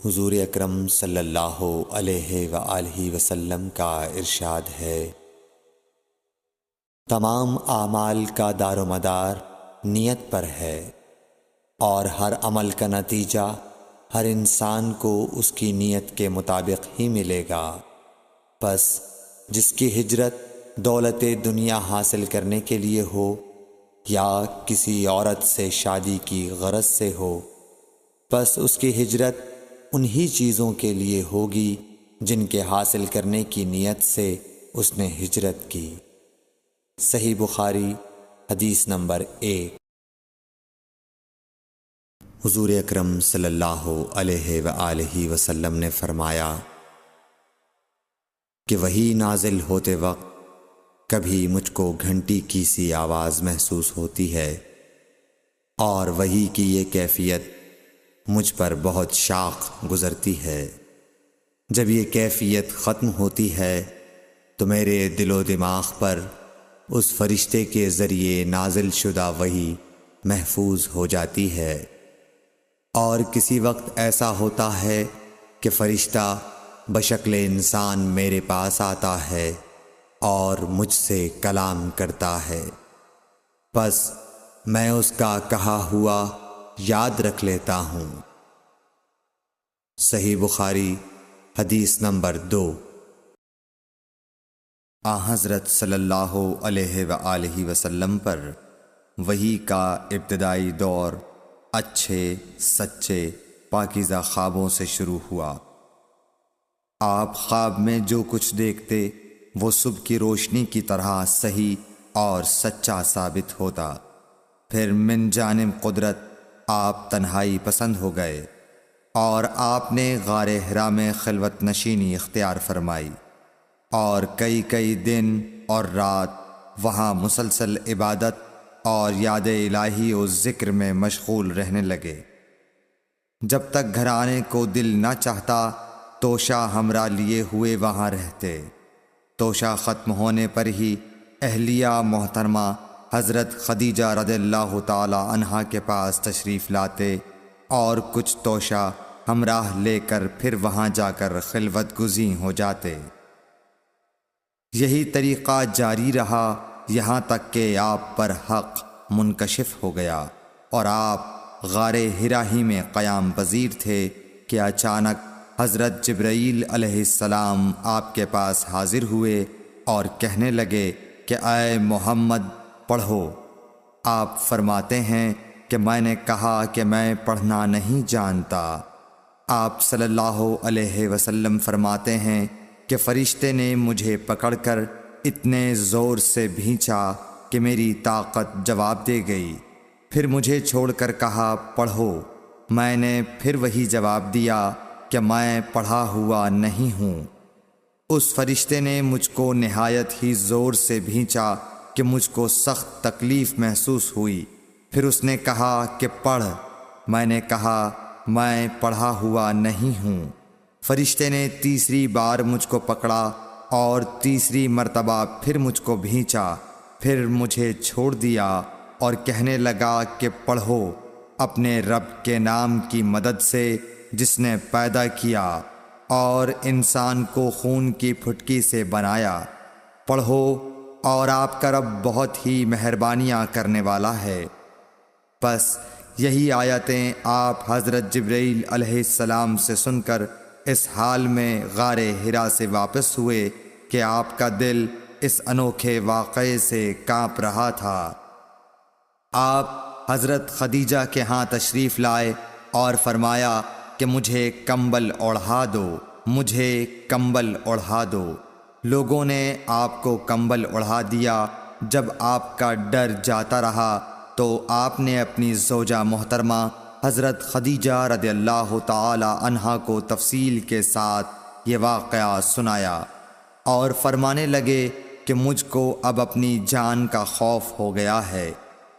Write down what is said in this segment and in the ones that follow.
حضور اکرم صلی اللہ علیہ وآلہ وسلم کا ارشاد ہے، تمام اعمال کا دار و مدار نیت پر ہے، اور ہر عمل کا نتیجہ ہر انسان کو اس کی نیت کے مطابق ہی ملے گا۔ پس جس کی ہجرت دولت دنیا حاصل کرنے کے لیے ہو یا کسی عورت سے شادی کی غرض سے ہو، پس اس کی ہجرت انہی چیزوں کے لیے ہوگی جن کے حاصل کرنے کی نیت سے اس نے ہجرت کی۔ صحیح بخاری حدیث نمبر 1۔ حضور اکرم صلی اللہ علیہ وآلہ وسلم نے فرمایا کہ وحی نازل ہوتے وقت کبھی مجھ کو گھنٹی کی سی آواز محسوس ہوتی ہے، اور وحی کی یہ کیفیت مجھ پر بہت شاق گزرتی ہے۔ جب یہ کیفیت ختم ہوتی ہے تو میرے دل و دماغ پر اس فرشتے کے ذریعے نازل شدہ وحی محفوظ ہو جاتی ہے، اور کسی وقت ایسا ہوتا ہے کہ فرشتہ بشکل انسان میرے پاس آتا ہے اور مجھ سے کلام کرتا ہے، پس میں اس کا کہا ہوا یاد رکھ لیتا ہوں۔ صحیح بخاری حدیث نمبر 2۔ حضرت صلی اللہ علیہ وآلہ وسلم پر وحی کا ابتدائی دور اچھے سچے پاکیزہ خوابوں سے شروع ہوا۔ آپ خواب میں جو کچھ دیکھتے وہ صبح کی روشنی کی طرح صحیح اور سچا ثابت ہوتا۔ پھر من جانب قدرت آپ تنہائی پسند ہو گئے، اور آپ نے غار حرا میں خلوت نشینی اختیار فرمائی، اور کئی دن اور رات وہاں مسلسل عبادت اور یاد الہی و ذکر میں مشغول رہنے لگے۔ جب تک گھر آنے کو دل نہ چاہتا توشہ ہمراہ لیے ہوئے وہاں رہتے۔ توشہ ختم ہونے پر ہی اہلیہ محترمہ حضرت خدیجہ رضی اللہ تعالی عنہا کے پاس تشریف لاتے، اور کچھ توشہ ہمراہ لے کر پھر وہاں جا کر خلوت گزین ہو جاتے۔ یہی طریقہ جاری رہا یہاں تک کہ آپ پر حق منکشف ہو گیا، اور آپ غار حرا ہی میں قیام پذیر تھے کہ اچانک حضرت جبرائیل علیہ السلام آپ کے پاس حاضر ہوئے اور کہنے لگے کہ اے محمد پڑھو۔ آپ فرماتے ہیں کہ میں نے کہا کہ میں پڑھنا نہیں جانتا۔ آپ صلی اللہ علیہ وسلم فرماتے ہیں کہ فرشتے نے مجھے پکڑ کر اتنے زور سے بھینچا کہ میری طاقت جواب دے گئی۔ پھر مجھے چھوڑ کر کہا پڑھو۔ میں نے پھر وہی جواب دیا کہ میں پڑھا ہوا نہیں ہوں۔ اس فرشتے نے مجھ کو نہایت ہی زور سے بھینچا کہ مجھ کو سخت تکلیف محسوس ہوئی۔ پھر اس نے کہا کہ پڑھ۔ میں نے کہا میں پڑھا ہوا نہیں ہوں۔ فرشتے نے تیسری بار مجھ کو پکڑا اور تیسری مرتبہ پھر مجھ کو بھینچا، پھر مجھے چھوڑ دیا اور کہنے لگا کہ پڑھو اپنے رب کے نام کی مدد سے جس نے پیدا کیا اور انسان کو خون کی پھٹکی سے بنایا۔ پڑھو اور آپ کا رب بہت ہی مہربانیاں کرنے والا ہے۔ پس یہی آیتیں آپ حضرت جبرائیل علیہ السلام سے سن کر اس حال میں غار حرا سے واپس ہوئے کہ آپ کا دل اس انوکھے واقعے سے کانپ رہا تھا۔ آپ حضرت خدیجہ کے ہاں تشریف لائے اور فرمایا کہ مجھے کمبل اوڑھا دو، مجھے کمبل اوڑھا دو۔ لوگوں نے آپ کو کمبل اوڑھا دیا۔ جب آپ کا ڈر جاتا رہا تو آپ نے اپنی زوجہ محترمہ حضرت خدیجہ رضی اللہ تعالی عنہا کو تفصیل کے ساتھ یہ واقعہ سنایا، اور فرمانے لگے کہ مجھ کو اب اپنی جان کا خوف ہو گیا ہے۔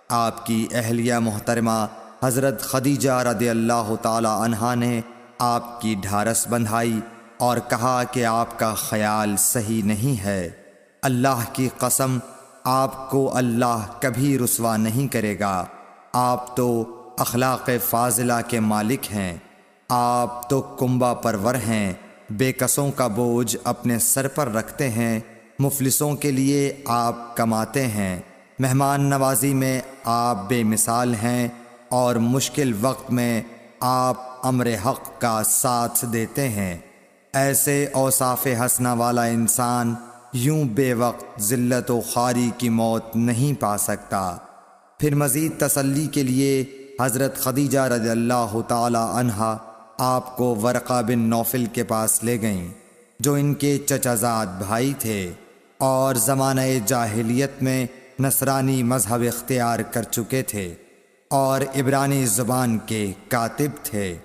آپ کی اہلیہ محترمہ حضرت خدیجہ رضی اللہ تعالی عنہا نے آپ کی ڈھارس بندھائی اور کہا کہ آپ کا خیال صحیح نہیں ہے۔ اللہ کی قسم آپ کو اللہ کبھی رسوا نہیں کرے گا۔ آپ تو اخلاق فاضلہ کے مالک ہیں۔ آپ تو کنبہ پرور ہیں، بے کسوں کا بوجھ اپنے سر پر رکھتے ہیں، مفلسوں کے لیے آپ کماتے ہیں، مہمان نوازی میں آپ بے مثال ہیں، اور مشکل وقت میں آپ امر حق کا ساتھ دیتے ہیں۔ ایسے اوصاف حسنہ والا انسان یوں بے وقت ذلت و خواری کی موت نہیں پا سکتا۔ پھر مزید تسلی کے لیے حضرت خدیجہ رضی اللہ تعالی عنہا آپ کو ورقہ بن نوفل کے پاس لے گئیں، جو ان کے چچا زاد بھائی تھے اور زمانہ جاہلیت میں نصرانی مذہب اختیار کر چکے تھے اور عبرانی زبان کے کاتب تھے۔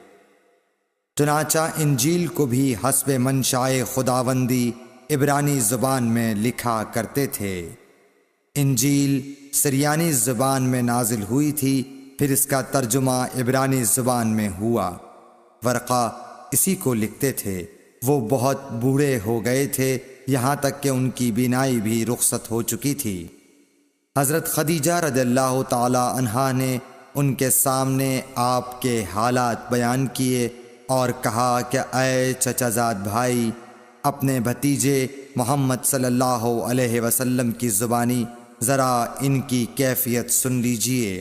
چنانچہ انجیل کو بھی حسب منشائے خداوندی عبرانی زبان میں لکھا کرتے تھے۔ انجیل سریانی زبان میں نازل ہوئی تھی، پھر اس کا ترجمہ عبرانی زبان میں ہوا۔ ورقہ اسی کو لکھتے تھے۔ وہ بہت بوڑھے ہو گئے تھے، یہاں تک کہ ان کی بینائی بھی رخصت ہو چکی تھی۔ حضرت خدیجہ رضی اللہ تعالی عنہا نے ان کے سامنے آپ کے حالات بیان کیے اور کہا کہ اے چچا زاد بھائی، اپنے بھتیجے محمد صلی اللہ علیہ وسلم کی زبانی ذرا ان کی کیفیت سن لیجئے۔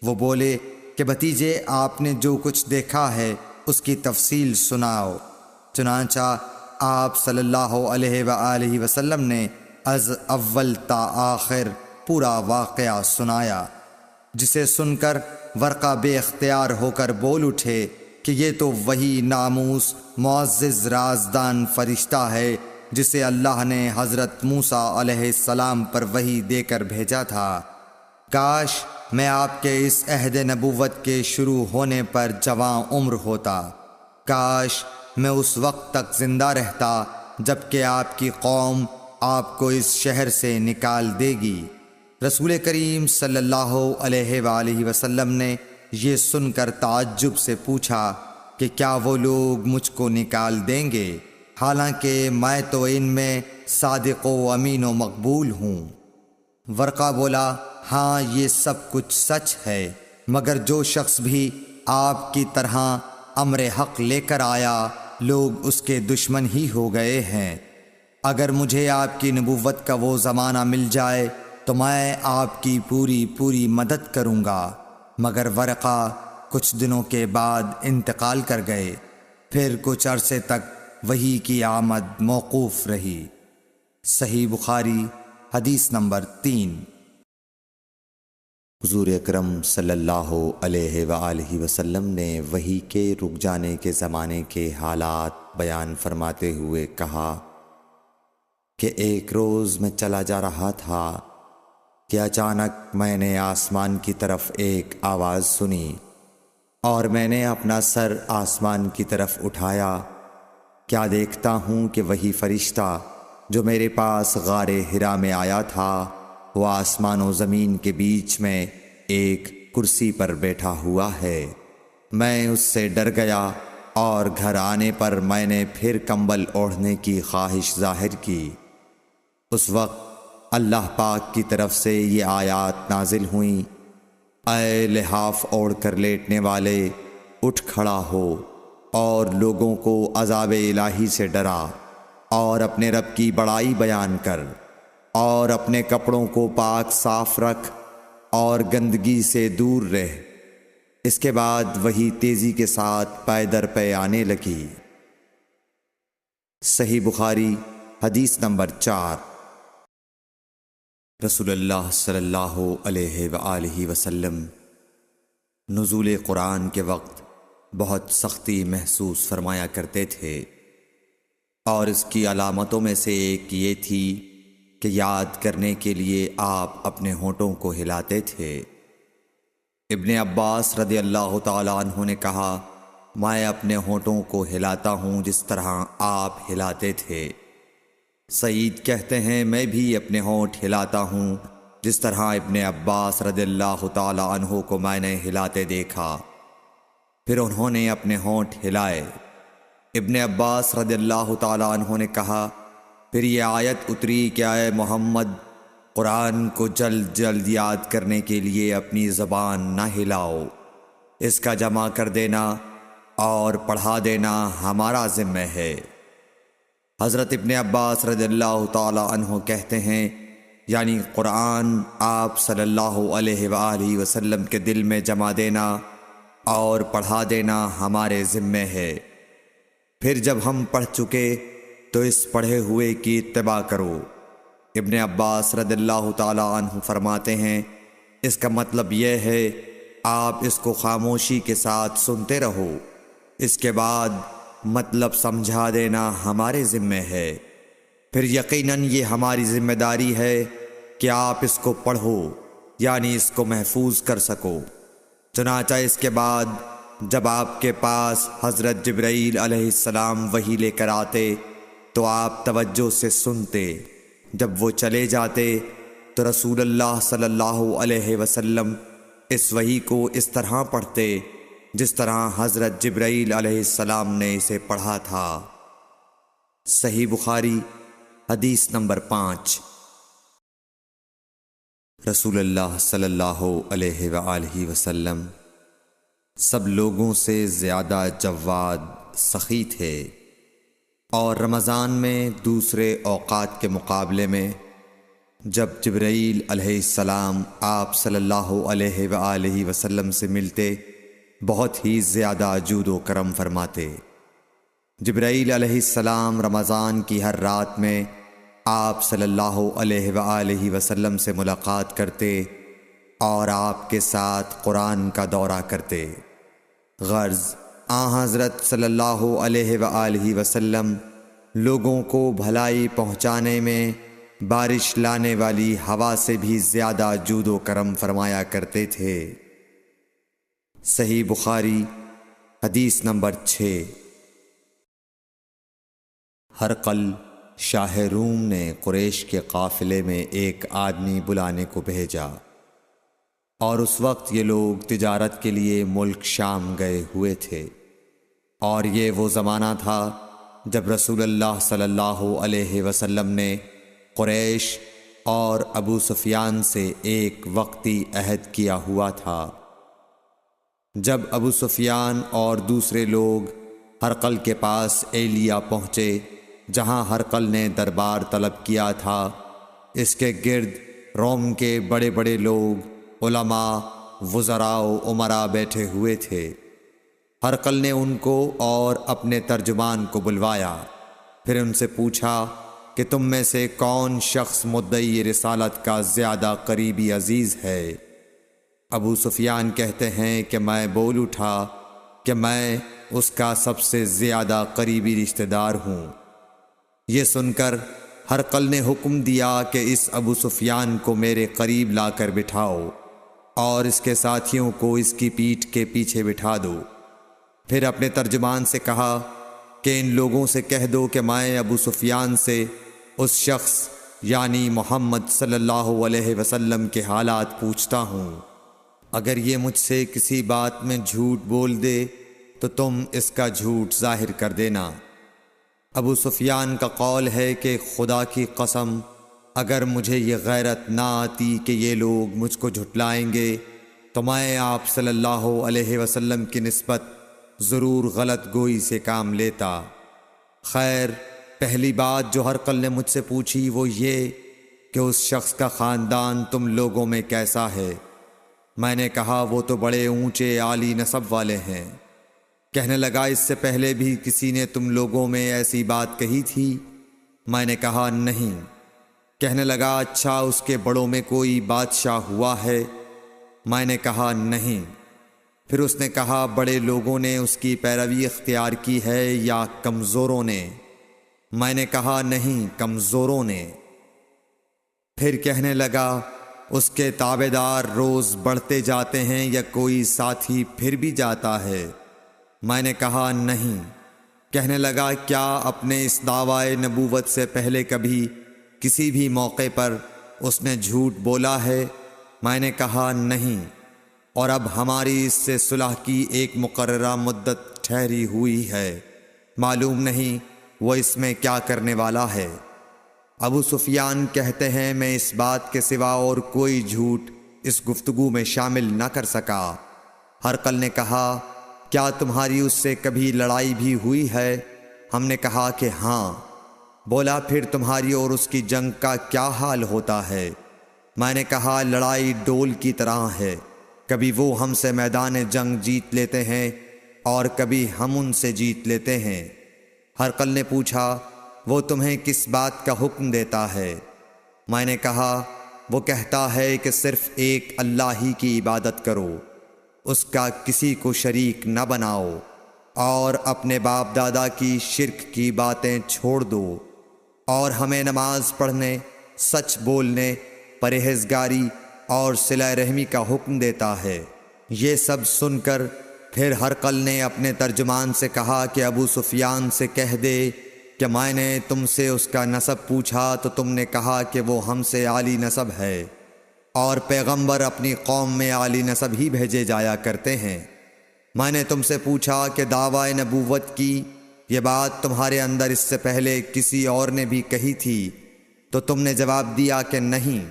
وہ بولے کہ بھتیجے، آپ نے جو کچھ دیکھا ہے اس کی تفصیل سناؤ۔ چنانچہ آپ صلی اللہ علیہ وآلہ وسلم نے از اول تا آخر پورا واقعہ سنایا، جسے سن کر ورقہ بے اختیار ہو کر بول اٹھے کہ یہ تو وہی ناموس معزز رازدان فرشتہ ہے جسے اللہ نے حضرت موسیٰ علیہ السلام پر وحی دے کر بھیجا تھا۔ کاش میں آپ کے اس عہد نبوت کے شروع ہونے پر جواں عمر ہوتا، کاش میں اس وقت تک زندہ رہتا جب کہ آپ کی قوم آپ کو اس شہر سے نکال دے گی۔ رسول کریم صلی اللہ علیہ وآلہ وسلم نے یہ سن کر تعجب سے پوچھا کہ کیا وہ لوگ مجھ کو نکال دیں گے، حالانکہ میں تو ان میں صادق و امین و مقبول ہوں۔ ورقہ بولا، ہاں یہ سب کچھ سچ ہے، مگر جو شخص بھی آپ کی طرح امر حق لے کر آیا لوگ اس کے دشمن ہی ہو گئے ہیں۔ اگر مجھے آپ کی نبوت کا وہ زمانہ مل جائے تو میں آپ کی پوری مدد کروں گا، مگر ورقہ کچھ دنوں کے بعد انتقال کر گئے۔ پھر کچھ عرصے تک وحی کی آمد موقوف رہی۔ صحیح بخاری حدیث نمبر 3۔ حضور اکرم صلی اللہ علیہ وآلہ وسلم نے وحی کے رک جانے کے زمانے کے حالات بیان فرماتے ہوئے کہا کہ ایک روز میں چلا جا رہا تھا کہ اچانک میں نے آسمان کی طرف ایک آواز سنی اور میں نے اپنا سر آسمان کی طرف اٹھایا۔ کیا دیکھتا ہوں کہ وہی فرشتہ جو میرے پاس غار حرا میں آیا تھا وہ آسمان و زمین کے بیچ میں ایک کرسی پر بیٹھا ہوا ہے۔ میں اس سے ڈر گیا اور گھر آنے پر میں نے پھر کمبل اوڑھنے کی خواہش ظاہر کی۔ اس وقت اللہ پاک کی طرف سے یہ آیات نازل ہوئیں، اے لحاف اوڑھ کر لیٹنے والے، اٹھ کھڑا ہو اور لوگوں کو عذاب الہی سے ڈرا، اور اپنے رب کی بڑائی بیان کر، اور اپنے کپڑوں کو پاک صاف رکھ اور گندگی سے دور رہ۔ اس کے بعد وہی تیزی کے ساتھ پے در پے آنے لگی۔ صحیح بخاری حدیث نمبر 4۔ رسول اللہ صلی اللہ علیہ وآلہ وسلم نزول قرآن کے وقت بہت سختی محسوس فرمایا کرتے تھے، اور اس کی علامتوں میں سے ایک یہ تھی کہ یاد کرنے کے لیے آپ اپنے ہونٹوں کو ہلاتے تھے۔ ابن عباس رضی اللہ تعالی عنہ نے کہا، میں اپنے ہونٹوں کو ہلاتا ہوں جس طرح آپ ہلاتے تھے۔ سعید کہتے ہیں، میں بھی اپنے ہونٹ ہلاتا ہوں جس طرح ابن عباس رضی اللہ تعالی عنہ کو میں نے ہلاتے دیکھا۔ پھر انہوں نے اپنے ہونٹ ہلائے۔ ابن عباس رضی اللہ تعالی عنہ نے کہا، پھر یہ آیت اتری کہ اے محمد، قرآن کو جلد جلد یاد کرنے کے لیے اپنی زبان نہ ہلاؤ، اس کا جمع کر دینا اور پڑھا دینا ہمارا ذمہ ہے۔ حضرت ابن عباس رضی اللہ تعالی عنہ کہتے ہیں، یعنی قرآن آپ صلی اللہ علیہ وآلہ وسلم کے دل میں جما دینا اور پڑھا دینا ہمارے ذمہ ہے۔ پھر جب ہم پڑھ چکے تو اس پڑھے ہوئے کی اتباع کرو۔ ابن عباس رضی اللہ تعالی عنہ فرماتے ہیں، اس کا مطلب یہ ہے آپ اس کو خاموشی کے ساتھ سنتے رہو، اس کے بعد مطلب سمجھا دینا ہمارے ذمہ ہے۔ پھر یقیناً یہ ہماری ذمہ داری ہے کہ آپ اس کو پڑھو، یعنی اس کو محفوظ کر سکو۔ چنانچہ اس کے بعد جب آپ کے پاس حضرت جبرائیل علیہ السلام وحی لے کر آتے تو آپ توجہ سے سنتے، جب وہ چلے جاتے تو رسول اللہ صلی اللہ علیہ وسلم اس وحی کو اس طرح پڑھتے جس طرح حضرت جبرائیل علیہ السلام نے اسے پڑھا تھا۔ صحیح بخاری حدیث نمبر 5۔ رسول اللہ صلی اللہ علیہ وآلہ وسلم سب لوگوں سے زیادہ جواد سخی تھے، اور رمضان میں دوسرے اوقات کے مقابلے میں جب جبرائیل علیہ السلام آپ صلی اللہ علیہ وآلہ وسلم سے ملتے بہت ہی زیادہ جود و کرم فرماتے۔ جبرائیل علیہ السلام رمضان کی ہر رات میں آپ صلی اللہ علیہ وآلہ وسلم سے ملاقات کرتے اور آپ کے ساتھ قرآن کا دورہ کرتے۔ غرض حضرت صلی اللہ علیہ وآلہ وسلم لوگوں کو بھلائی پہنچانے میں بارش لانے والی ہوا سے بھی زیادہ جود و کرم فرمایا کرتے تھے۔ صحیح بخاری حدیث نمبر 6۔ ہرقل شاہ روم نے قریش کے قافلے میں ایک آدمی بلانے کو بھیجا، اور اس وقت یہ لوگ تجارت کے لیے ملک شام گئے ہوئے تھے، اور یہ وہ زمانہ تھا جب رسول اللہ صلی اللہ علیہ وسلم نے قریش اور ابو سفیان سے ایک وقتی عہد کیا ہوا تھا۔ جب ابو سفیان اور دوسرے لوگ ہرقل کے پاس ایلیا پہنچے جہاں ہرقل نے دربار طلب کیا تھا، اس کے گرد روم کے بڑے بڑے لوگ، علماء، وزراء و امراء بیٹھے ہوئے تھے۔ ہرقل نے ان کو اور اپنے ترجمان کو بلوایا، پھر ان سے پوچھا کہ تم میں سے کون شخص مدعی رسالت کا زیادہ قریبی عزیز ہے؟ ابو سفیان کہتے ہیں کہ میں بول اٹھا کہ میں اس کا سب سے زیادہ قریبی رشتہ دار ہوں۔ یہ سن کر ہرقل نے حکم دیا کہ اس ابو سفیان کو میرے قریب لا کر بٹھاؤ اور اس کے ساتھیوں کو اس کی پیٹھ کے پیچھے بٹھا دو۔ پھر اپنے ترجمان سے کہا کہ ان لوگوں سے کہہ دو کہ میں ابو سفیان سے اس شخص یعنی محمد صلی اللہ علیہ وسلم کے حالات پوچھتا ہوں، اگر یہ مجھ سے کسی بات میں جھوٹ بول دے تو تم اس کا جھوٹ ظاہر کر دینا۔ ابو سفیان کا قول ہے کہ خدا کی قسم اگر مجھے یہ غیرت نہ آتی کہ یہ لوگ مجھ کو جھٹلائیں گے تو میں آپ صلی اللہ علیہ وسلم کی نسبت ضرور غلط گوئی سے کام لیتا۔ خیر، پہلی بات جو ہرقل نے مجھ سے پوچھی وہ یہ کہ اس شخص کا خاندان تم لوگوں میں کیسا ہے؟ میں نے کہا وہ تو بڑے اونچے عالی نسب والے ہیں۔ کہنے لگا اس سے پہلے بھی کسی نے تم لوگوں میں ایسی بات کہی تھی؟ میں نے کہا نہیں۔ کہنے لگا اچھا اس کے بڑوں میں کوئی بادشاہ ہوا ہے؟ میں نے کہا نہیں۔ پھر اس نے کہا بڑے لوگوں نے اس کی پیروی اختیار کی ہے یا کمزوروں نے؟ میں نے کہا نہیں، کمزوروں نے۔ پھر کہنے لگا اس کے تابعدار روز بڑھتے جاتے ہیں یا کوئی ساتھی پھر بھی جاتا ہے؟ میں نے کہا نہیں۔ کہنے لگا کیا اپنے اس دعوی نبوت سے پہلے کبھی کسی بھی موقع پر اس نے جھوٹ بولا ہے؟ میں نے کہا نہیں، اور اب ہماری اس سے صلح کی ایک مقررہ مدت ٹھہری ہوئی ہے، معلوم نہیں وہ اس میں کیا کرنے والا ہے۔ ابو سفیان کہتے ہیں میں اس بات کے سوا اور کوئی جھوٹ اس گفتگو میں شامل نہ کر سکا۔ ہرقل نے کہا کیا تمہاری اس سے کبھی لڑائی بھی ہوئی ہے؟ ہم نے کہا کہ ہاں۔ بولا پھر تمہاری اور اس کی جنگ کا کیا حال ہوتا ہے؟ میں نے کہا لڑائی ڈول کی طرح ہے، کبھی وہ ہم سے میدان جنگ جیت لیتے ہیں اور کبھی ہم ان سے جیت لیتے ہیں۔ ہرقل نے پوچھا وہ تمہیں کس بات کا حکم دیتا ہے؟ میں نے کہا وہ کہتا ہے کہ صرف ایک اللہ ہی کی عبادت کرو، اس کا کسی کو شریک نہ بناؤ، اور اپنے باپ دادا کی شرک کی باتیں چھوڑ دو، اور ہمیں نماز پڑھنے، سچ بولنے، پرہیزگاری اور صلہ رحمی کا حکم دیتا ہے۔ یہ سب سن کر پھر ہرقل نے اپنے ترجمان سے کہا کہ ابو سفیان سے کہہ دے کہ میں نے تم سے اس کا نسب پوچھا تو تم نے کہا کہ وہ ہم سے عالی نسب ہے، اور پیغمبر اپنی قوم میں عالی نسب ہی بھیجے جایا کرتے ہیں۔ میں نے تم سے پوچھا کہ دعویٰ نبوت کی یہ بات تمہارے اندر اس سے پہلے کسی اور نے بھی کہی تھی؟ تو تم نے جواب دیا کہ نہیں۔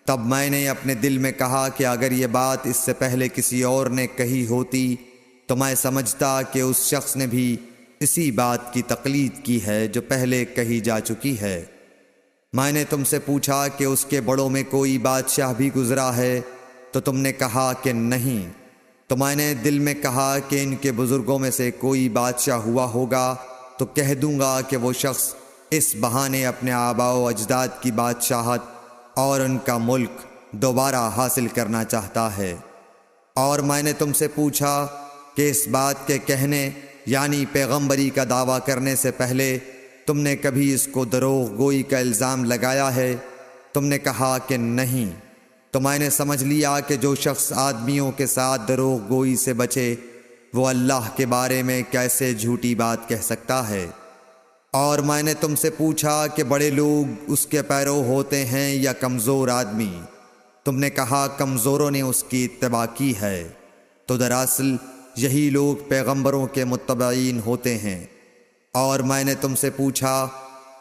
تب میں نے اپنے دل میں کہا کہ اگر یہ بات اس سے پہلے کسی اور نے کہی ہوتی تو میں سمجھتا کہ اس شخص نے بھی اسی بات کی تقلید کی ہے جو پہلے کہی جا چکی ہے۔ میں نے تم سے پوچھا کہ اس کے بڑوں میں کوئی بادشاہ بھی گزرا ہے تو تم نے کہا کہ نہیں۔ تو میں نے دل میں کہا کہ ان کے بزرگوں میں سے کوئی بادشاہ ہوا ہوگا تو کہہ دوں گا کہ وہ شخص اس بہانے اپنے آباء و اجداد کی بادشاہت اور ان کا ملک دوبارہ حاصل کرنا چاہتا ہے۔ اور میں نے تم سے پوچھا کہ اس بات کے کہنے یعنی پیغمبری کا دعویٰ کرنے سے پہلے تم نے کبھی اس کو دروغ گوئی کا الزام لگایا ہے؟ تم نے کہا کہ نہیں۔ تو میں نے سمجھ لیا کہ جو شخص آدمیوں کے ساتھ دروغ گوئی سے بچے وہ اللہ کے بارے میں کیسے جھوٹی بات کہہ سکتا ہے۔ اور میں نے تم سے پوچھا کہ بڑے لوگ اس کے پیرو ہوتے ہیں یا کمزور آدمی؟ تم نے کہا کمزوروں نے اس کی اتباع کی ہے۔ تو دراصل یہی لوگ پیغمبروں کے متبعین ہوتے ہیں۔ اور میں نے تم سے پوچھا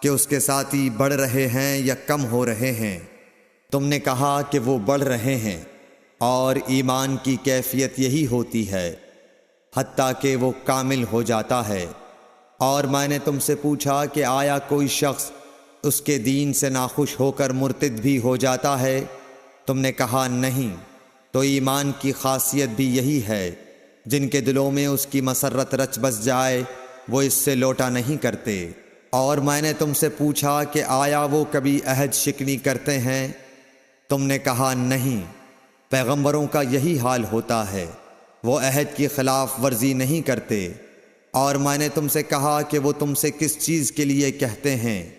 کہ اس کے ساتھی بڑھ رہے ہیں یا کم ہو رہے ہیں؟ تم نے کہا کہ وہ بڑھ رہے ہیں، اور ایمان کی کیفیت یہی ہوتی ہے حتیٰ کہ وہ کامل ہو جاتا ہے۔ اور میں نے تم سے پوچھا کہ آیا کوئی شخص اس کے دین سے ناخوش ہو کر مرتد بھی ہو جاتا ہے؟ تم نے کہا نہیں۔ تو ایمان کی خاصیت بھی یہی ہے، جن کے دلوں میں اس کی مسرت رچ بس جائے وہ اس سے لوٹا نہیں کرتے۔ اور میں نے تم سے پوچھا کہ آیا وہ کبھی عہد شکنی کرتے ہیں؟ تم نے کہا نہیں۔ پیغمبروں کا یہی حال ہوتا ہے، وہ عہد کی خلاف ورزی نہیں کرتے۔ اور میں نے تم سے کہا کہ وہ تم سے کس چیز کے لیے کہتے ہیں؟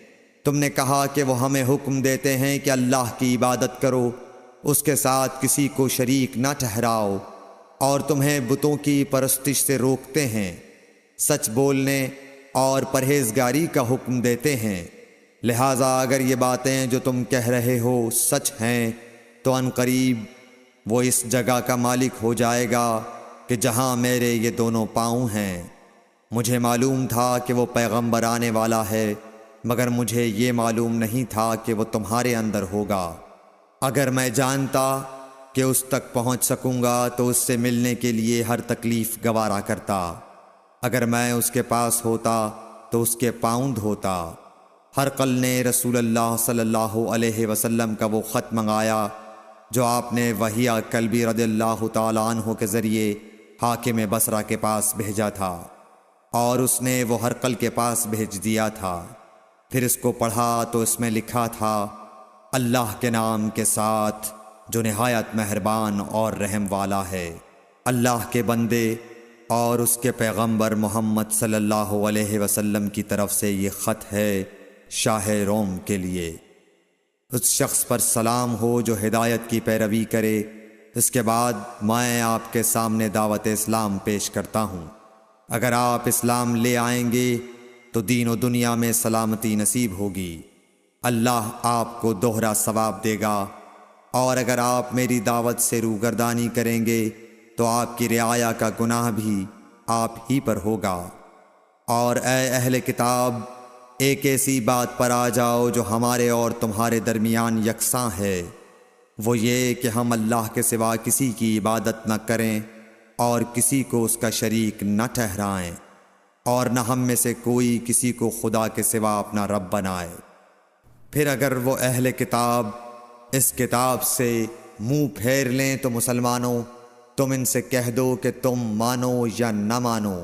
تم نے کہا کہ وہ ہمیں حکم دیتے ہیں کہ اللہ کی عبادت کرو، اس کے ساتھ کسی کو شریک نہ ٹھہراؤ، اور تمہیں بتوں کی پرستش سے روکتے ہیں، سچ بولنے اور پرہیزگاری کا حکم دیتے ہیں۔ لہٰذا اگر یہ باتیں جو تم کہہ رہے ہو سچ ہیں تو ان قریب وہ اس جگہ کا مالک ہو جائے گا کہ جہاں میرے یہ دونوں پاؤں ہیں۔ مجھے معلوم تھا کہ وہ پیغمبر آنے والا ہے، مگر مجھے یہ معلوم نہیں تھا کہ وہ تمہارے اندر ہوگا۔ اگر میں جانتا کہ اس تک پہنچ سکوں گا تو اس سے ملنے کے لیے ہر تکلیف گوارا کرتا۔ اگر میں اس کے پاس ہوتا تو اس کے پاؤں دھوتا۔ ہرقل نے رسول اللہ صلی اللہ علیہ وسلم کا وہ خط منگایا جو آپ نے وہیہ کلبی رضی اللہ تعالیٰ عنہ کے ذریعے حاکم بصرہ کے پاس بھیجا تھا، اور اس نے وہ ہرقل کے پاس بھیج دیا تھا۔ پھر اس کو پڑھا تو اس میں لکھا تھا، اللہ کے نام کے ساتھ جو نہایت مہربان اور رحم والا ہے۔ اللہ کے بندے اور اس کے پیغمبر محمد صلی اللہ علیہ وسلم کی طرف سے یہ خط ہے شاہ روم کے لیے۔ اس شخص پر سلام ہو جو ہدایت کی پیروی کرے۔ اس کے بعد میں آپ کے سامنے دعوت اسلام پیش کرتا ہوں۔ اگر آپ اسلام لے آئیں گے تو دین و دنیا میں سلامتی نصیب ہوگی، اللہ آپ کو دوہرا ثواب دے گا، اور اگر آپ میری دعوت سے روگردانی کریں گے تو آپ کی رعایا کا گناہ بھی آپ ہی پر ہوگا۔ اور اے اہل کتاب، ایک ایسی بات پر آ جاؤ جو ہمارے اور تمہارے درمیان یکساں ہے، وہ یہ کہ ہم اللہ کے سوا کسی کی عبادت نہ کریں اور کسی کو اس کا شریک نہ ٹھہرائیں، اور نہ ہم میں سے کوئی کسی کو خدا کے سوا اپنا رب بنائے۔ پھر اگر وہ اہل کتاب اس کتاب سے منہ پھیر لیں تو مسلمانوں، تم ان سے کہہ دو کہ تم مانو یا نہ مانو،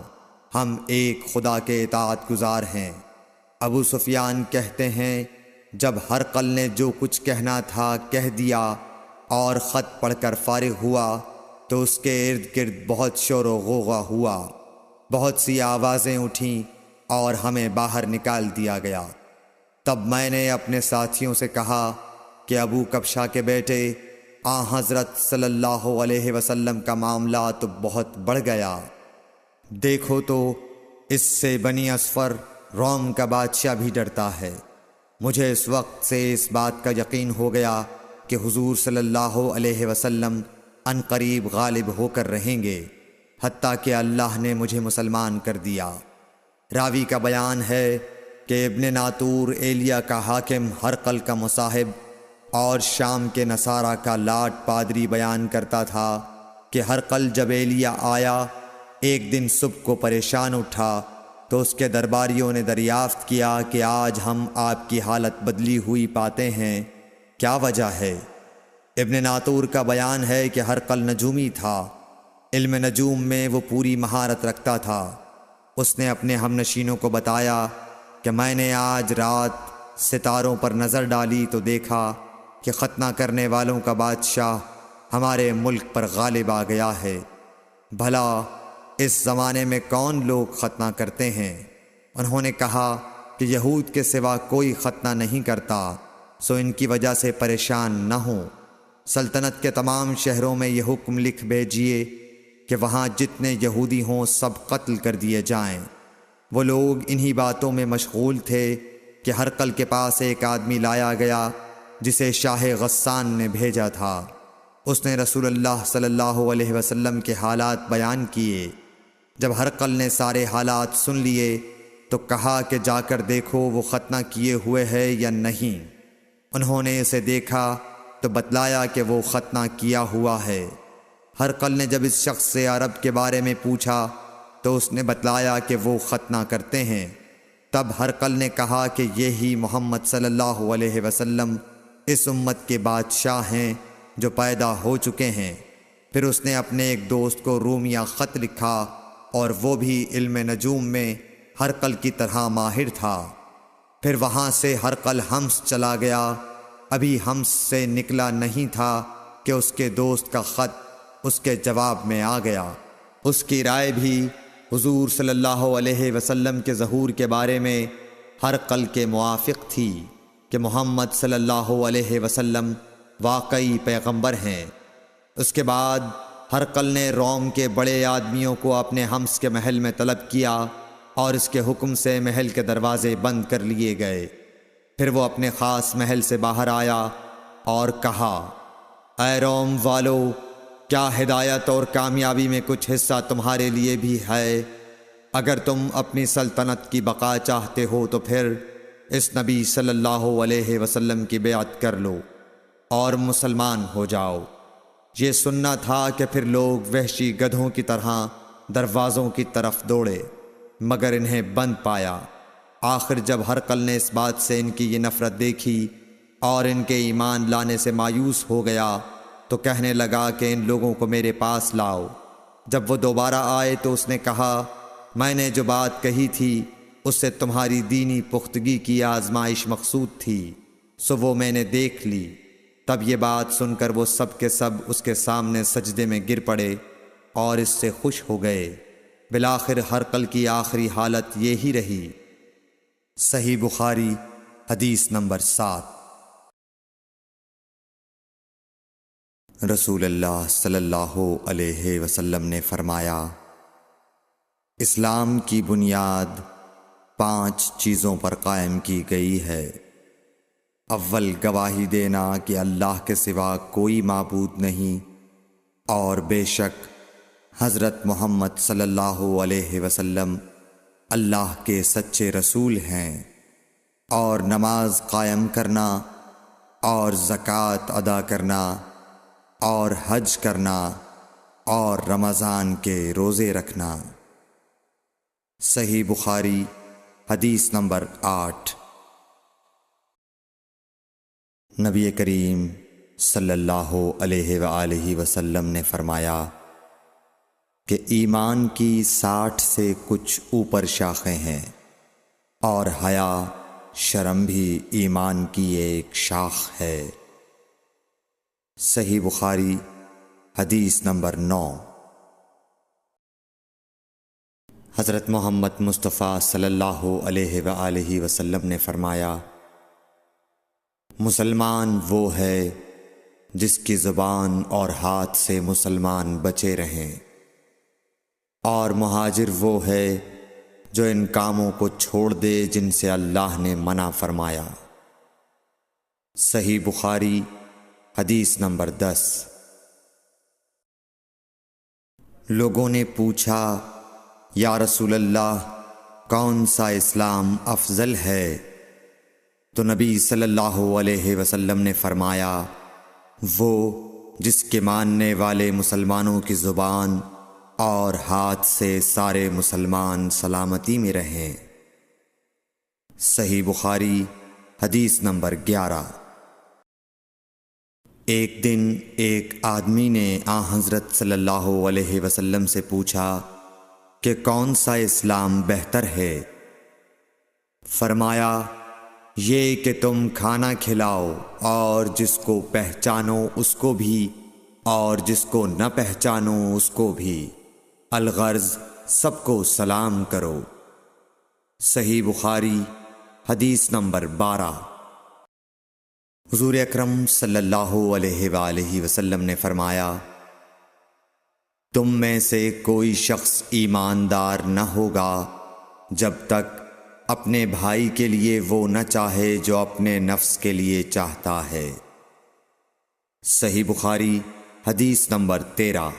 ہم ایک خدا کے اطاعت گزار ہیں۔ ابو سفیان کہتے ہیں، جب ہرقل نے جو کچھ کہنا تھا کہہ دیا اور خط پڑھ کر فارغ ہوا تو اس کے ارد گرد بہت شور و غوغا ہوا، بہت سی آوازیں اٹھیں اور ہمیں باہر نکال دیا گیا۔ تب میں نے اپنے ساتھیوں سے کہا کہ ابو کبشہ کے بیٹے حضرت صلی اللہ علیہ وسلم کا معاملہ تو بہت بڑھ گیا، دیکھو تو اس سے بنی اصفر روم کا بادشاہ بھی ڈرتا ہے۔ مجھے اس وقت سے اس بات کا یقین ہو گیا کہ حضور صلی اللہ علیہ وسلم ان قریب غالب ہو کر رہیں گے، حتیٰ کہ اللہ نے مجھے مسلمان کر دیا۔ راوی کا بیان ہے کہ ابن ناطور ایلیا کا حاکم ہرقل کا مصاحب اور شام کے نصارہ کا لاٹ پادری بیان کرتا تھا کہ ہرقل جب ایلیا آیا ایک دن صبح کو پریشان اٹھا تو اس کے درباریوں نے دریافت کیا کہ آج ہم آپ کی حالت بدلی ہوئی پاتے ہیں، کیا وجہ ہے؟ ابن ناطور کا بیان ہے کہ ہرقل نجومی تھا، علم نجوم میں وہ پوری مہارت رکھتا تھا۔ اس نے اپنے ہم نشینوں کو بتایا کہ میں نے آج رات ستاروں پر نظر ڈالی تو دیکھا کہ ختنہ کرنے والوں کا بادشاہ ہمارے ملک پر غالب آ گیا ہے۔ بھلا اس زمانے میں کون لوگ ختنہ کرتے ہیں؟ انہوں نے کہا کہ یہود کے سوا کوئی ختنہ نہیں کرتا، سو ان کی وجہ سے پریشان نہ ہوں۔ سلطنت کے تمام شہروں میں یہ حکم لکھ بھیجیے کہ وہاں جتنے یہودی ہوں سب قتل کر دیے جائیں۔ وہ لوگ انہی باتوں میں مشغول تھے کہ ہرقل کے پاس ایک آدمی لایا گیا جسے شاہ غسان نے بھیجا تھا۔ اس نے رسول اللہ صلی اللہ علیہ وسلم کے حالات بیان کیے۔ جب ہرقل نے سارے حالات سن لیے تو کہا کہ جا کر دیکھو وہ ختنہ کیے ہوئے ہے یا نہیں۔ انہوں نے اسے دیکھا تو بتلایا کہ وہ ختنہ کیا ہوا ہے۔ ہرقل نے جب اس شخص سے عرب کے بارے میں پوچھا تو اس نے بتلایا کہ وہ ختنہ کرتے ہیں۔ تب ہرقل نے کہا کہ یہی محمد صلی اللہ علیہ وسلم اس امت کے بادشاہ ہیں جو پیدا ہو چکے ہیں۔ پھر اس نے اپنے ایک دوست کو رومیہ خط لکھا اور وہ بھی علم نجوم میں ہرقل کی طرح ماہر تھا۔ پھر وہاں سے ہرقل حمص چلا گیا، ابھی حمص سے نکلا نہیں تھا کہ اس کے دوست کا خط اس کے جواب میں آ گیا۔ اس کی رائے بھی حضور صلی اللہ علیہ وسلم کے ظہور کے بارے میں ہرقل کے موافق تھی کہ محمد صلی اللہ علیہ وسلم واقعی پیغمبر ہیں۔ اس کے بعد ہرقل نے روم کے بڑے آدمیوں کو اپنے حمص کے محل میں طلب کیا اور اس کے حکم سے محل کے دروازے بند کر لیے گئے۔ پھر وہ اپنے خاص محل سے باہر آیا اور کہا، اے روم والو، کیا ہدایت اور کامیابی میں کچھ حصہ تمہارے لیے بھی ہے؟ اگر تم اپنی سلطنت کی بقا چاہتے ہو تو پھر اس نبی صلی اللہ علیہ وسلم کی بیعت کر لو اور مسلمان ہو جاؤ۔ یہ سننا تھا کہ پھر لوگ وحشی گدھوں کی طرح دروازوں کی طرف دوڑے، مگر انہیں بند پایا۔ آخر جب ہرقل نے اس بات سے ان کی یہ نفرت دیکھی اور ان کے ایمان لانے سے مایوس ہو گیا تو کہنے لگا کہ ان لوگوں کو میرے پاس لاؤ۔ جب وہ دوبارہ آئے تو اس نے کہا، میں نے جو بات کہی تھی اس سے تمہاری دینی پختگی کی آزمائش مقصود تھی، سو وہ میں نے دیکھ لی۔ تب یہ بات سن کر وہ سب کے سب اس کے سامنے سجدے میں گر پڑے اور اس سے خوش ہو گئے۔ بالآخر ہرقل کی آخری حالت یہی رہی۔ صحیح بخاری حدیث نمبر 7۔ رسول اللہ صلی اللہ علیہ وسلم نے فرمایا، اسلام کی بنیاد 5 چیزوں پر قائم کی گئی ہے۔ اول، گواہی دینا کہ اللہ کے سوا کوئی معبود نہیں اور بے شک حضرت محمد صلی اللہ علیہ وسلم اللہ کے سچے رسول ہیں، اور نماز قائم کرنا اور زکوٰۃ ادا کرنا اور حج کرنا اور رمضان کے روزے رکھنا۔ صحیح بخاری حدیث نمبر 8۔ نبی کریم صلی اللہ علیہ وآلہ وسلم نے فرمایا کہ ایمان کی 60 سے کچھ اوپر شاخیں ہیں، اور حیا شرم بھی ایمان کی ایک شاخ ہے۔ صحیح بخاری حدیث نمبر 9۔ حضرت محمد مصطفیٰ صلی اللہ علیہ وآلہ وسلم نے فرمایا، مسلمان وہ ہے جس کی زبان اور ہاتھ سے مسلمان بچے رہیں، اور مہاجر وہ ہے جو ان کاموں کو چھوڑ دے جن سے اللہ نے منع فرمایا۔ صحیح بخاری حدیث نمبر 10۔ لوگوں نے پوچھا، یا رسول اللہ، کون سا اسلام افضل ہے؟ تو نبی صلی اللہ علیہ وسلم نے فرمایا، وہ جس کے ماننے والے مسلمانوں کی زبان اور ہاتھ سے سارے مسلمان سلامتی میں رہیں۔ صحیح بخاری حدیث نمبر 11۔ ایک دن ایک آدمی نے حضرت صلی اللہ علیہ وسلم سے پوچھا کہ کون سا اسلام بہتر ہے؟ فرمایا، یہ کہ تم کھانا کھلاؤ اور جس کو پہچانو اس کو بھی اور جس کو نہ پہچانو اس کو بھی، الغرض سب کو سلام کرو۔ صحیح بخاری حدیث نمبر 12۔ حضور اکرم صلی اللہ علیہ وآلہ وسلم نے فرمایا، تم میں سے کوئی شخص ایماندار نہ ہوگا جب تک اپنے بھائی کے لیے وہ نہ چاہے جو اپنے نفس کے لیے چاہتا ہے۔ صحیح بخاری حدیث نمبر 13۔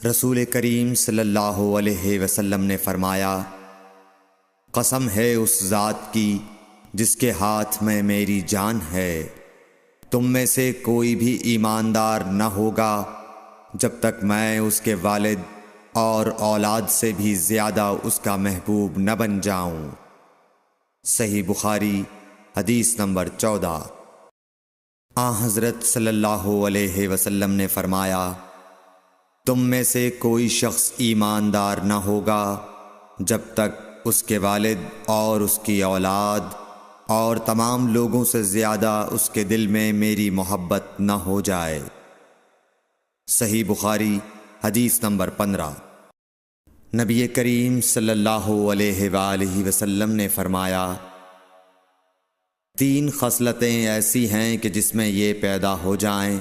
رسول کریم صلی اللہ علیہ وسلم نے فرمایا، قسم ہے اس ذات کی جس کے ہاتھ میں میری جان ہے، تم میں سے کوئی بھی ایماندار نہ ہوگا جب تک میں اس کے والد اور اولاد سے بھی زیادہ اس کا محبوب نہ بن جاؤں۔ صحیح بخاری حدیث نمبر 14۔ حضرت صلی اللہ علیہ وسلم نے فرمایا، تم میں سے کوئی شخص ایماندار نہ ہوگا جب تک اس کے والد اور اس کی اولاد اور تمام لوگوں سے زیادہ اس کے دل میں میری محبت نہ ہو جائے۔ صحیح بخاری حدیث نمبر 15۔ نبی کریم صلی اللہ علیہ وآلہ وسلم نے فرمایا، 3 خصلتیں ایسی ہیں کہ جس میں یہ پیدا ہو جائیں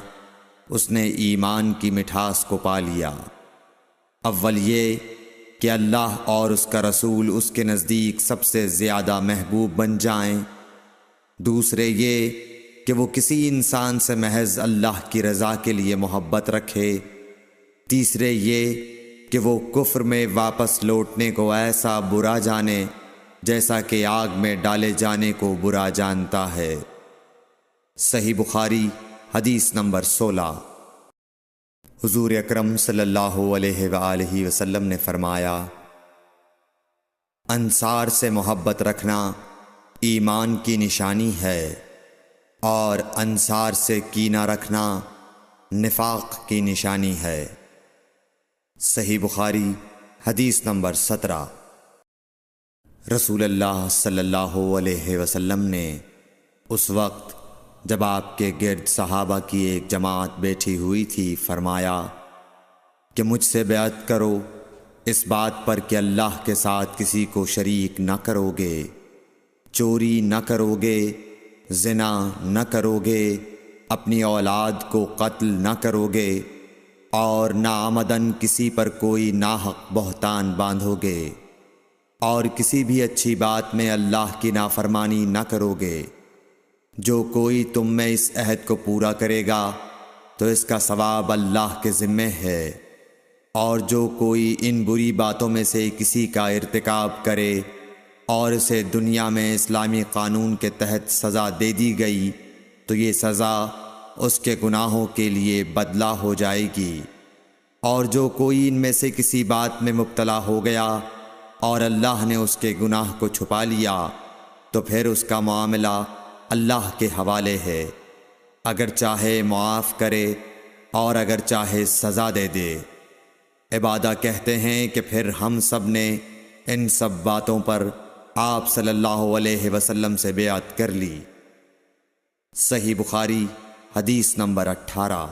اس نے ایمان کی مٹھاس کو پا لیا۔ اول یہ کہ اللہ اور اس کا رسول اس کے نزدیک سب سے زیادہ محبوب بن جائیں۔ دوسرے یہ کہ وہ کسی انسان سے محض اللہ کی رضا کے لیے محبت رکھے۔ تیسرے یہ کہ وہ کفر میں واپس لوٹنے کو ایسا برا جانے جیسا کہ آگ میں ڈالے جانے کو برا جانتا ہے۔ صحیح بخاری حدیث نمبر 16۔ حضور اکرم صلی اللہ علیہ وآلہ وسلم نے فرمایا، انصار سے محبت رکھنا ایمان کی نشانی ہے، اور انصار سے کینہ رکھنا نفاق کی نشانی ہے۔ صحیح بخاری حدیث نمبر 17۔ رسول اللہ صلی اللہ علیہ وسلم نے اس وقت جب آپ کے گرد صحابہ کی ایک جماعت بیٹھی ہوئی تھی فرمایا کہ مجھ سے بیعت کرو اس بات پر کہ اللہ کے ساتھ کسی کو شریک نہ کرو گے، چوری نہ کرو گے، زنا نہ کرو گے، اپنی اولاد کو قتل نہ کرو گے، اور ناعمدن کسی پر کوئی ناحق بہتان باندھو گے، اور کسی بھی اچھی بات میں اللہ کی نافرمانی نہ کرو گے۔ جو کوئی تم میں اس عہد کو پورا کرے گا تو اس کا ثواب اللہ کے ذمے ہے، اور جو کوئی ان بری باتوں میں سے کسی کا ارتکاب کرے اور اسے دنیا میں اسلامی قانون کے تحت سزا دے دی گئی تو یہ سزا اس کے گناہوں کے لیے بدلہ ہو جائے گی، اور جو کوئی ان میں سے کسی بات میں مبتلا ہو گیا اور اللہ نے اس کے گناہ کو چھپا لیا تو پھر اس کا معاملہ اللہ کے حوالے ہے، اگر چاہے معاف کرے اور اگر چاہے سزا دے دے۔ عبادہ کہتے ہیں کہ پھر ہم سب نے ان سب باتوں پر آپ صلی اللہ علیہ وسلم سے بیعت کر لی۔ صحیح بخاری حدیث نمبر 18۔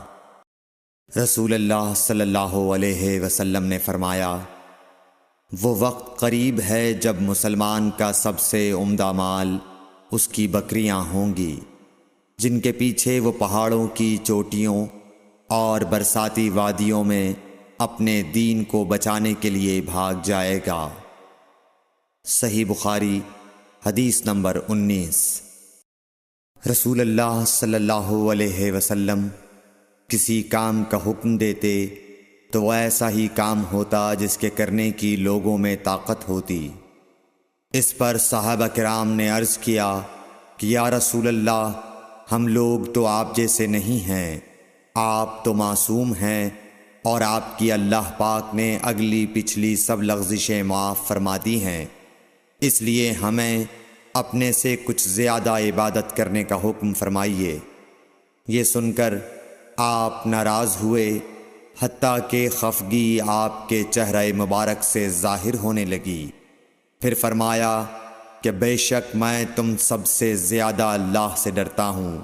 رسول اللہ صلی اللہ علیہ وسلم نے فرمایا، وہ وقت قریب ہے جب مسلمان کا سب سے عمدہ مال اس کی بکریاں ہوں گی، جن کے پیچھے وہ پہاڑوں کی چوٹیوں اور برساتی وادیوں میں اپنے دین کو بچانے کے لیے بھاگ جائے گا۔ صحیح بخاری حدیث نمبر 19۔ رسول اللہ صلی اللہ علیہ وسلم کسی کام کا حکم دیتے تو وہ ایسا ہی کام ہوتا جس کے کرنے کی لوگوں میں طاقت ہوتی۔ اس پر صحابہ کرام نے عرض کیا کہ یا رسول اللہ، ہم لوگ تو آپ جیسے نہیں ہیں، آپ تو معصوم ہیں اور آپ کی اللہ پاک نے اگلی پچھلی سب لغزشیں معاف فرما دی ہیں، اس لیے ہمیں اپنے سے کچھ زیادہ عبادت کرنے کا حکم فرمائیے۔ یہ سن کر آپ ناراض ہوئے، حتیٰ کہ خفگی آپ کے چہرہ مبارک سے ظاہر ہونے لگی۔ پھر فرمایا کہ بے شک میں تم سب سے زیادہ اللہ سے ڈرتا ہوں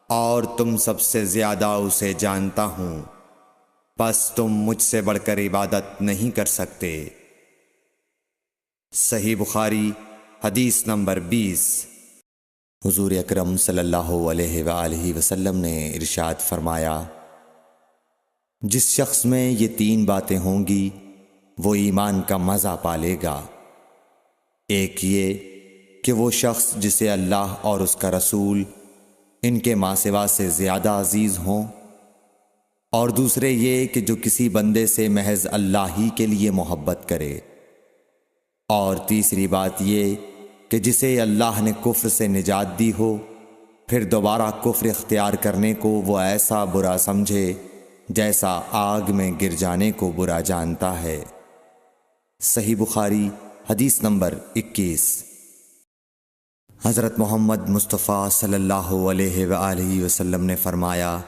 اور تم سب سے زیادہ اسے جانتا ہوں، پس تم مجھ سے بڑھ کر عبادت نہیں کر سکتے۔ صحیح بخاری حدیث نمبر 20۔ حضور اکرم صلی اللہ علیہ وآلہ وسلم نے ارشاد فرمایا، جس شخص میں یہ 3 باتیں ہوں گی وہ ایمان کا مزہ پالے گا۔ ایک یہ کہ وہ شخص جسے اللہ اور اس کا رسول ان کے ماں سوا سے زیادہ عزیز ہوں، اور دوسرے یہ کہ جو کسی بندے سے محض اللہ ہی کے لیے محبت کرے، اور تیسری بات یہ کہ جسے اللہ نے کفر سے نجات دی ہو، پھر دوبارہ کفر اختیار کرنے کو وہ ایسا برا سمجھے جیسا آگ میں گر جانے کو برا جانتا ہے۔ صحیح بخاری حدیث نمبر 21۔ حضرت محمد مصطفیٰ صلی اللہ علیہ وآلہ وسلم نے فرمایا،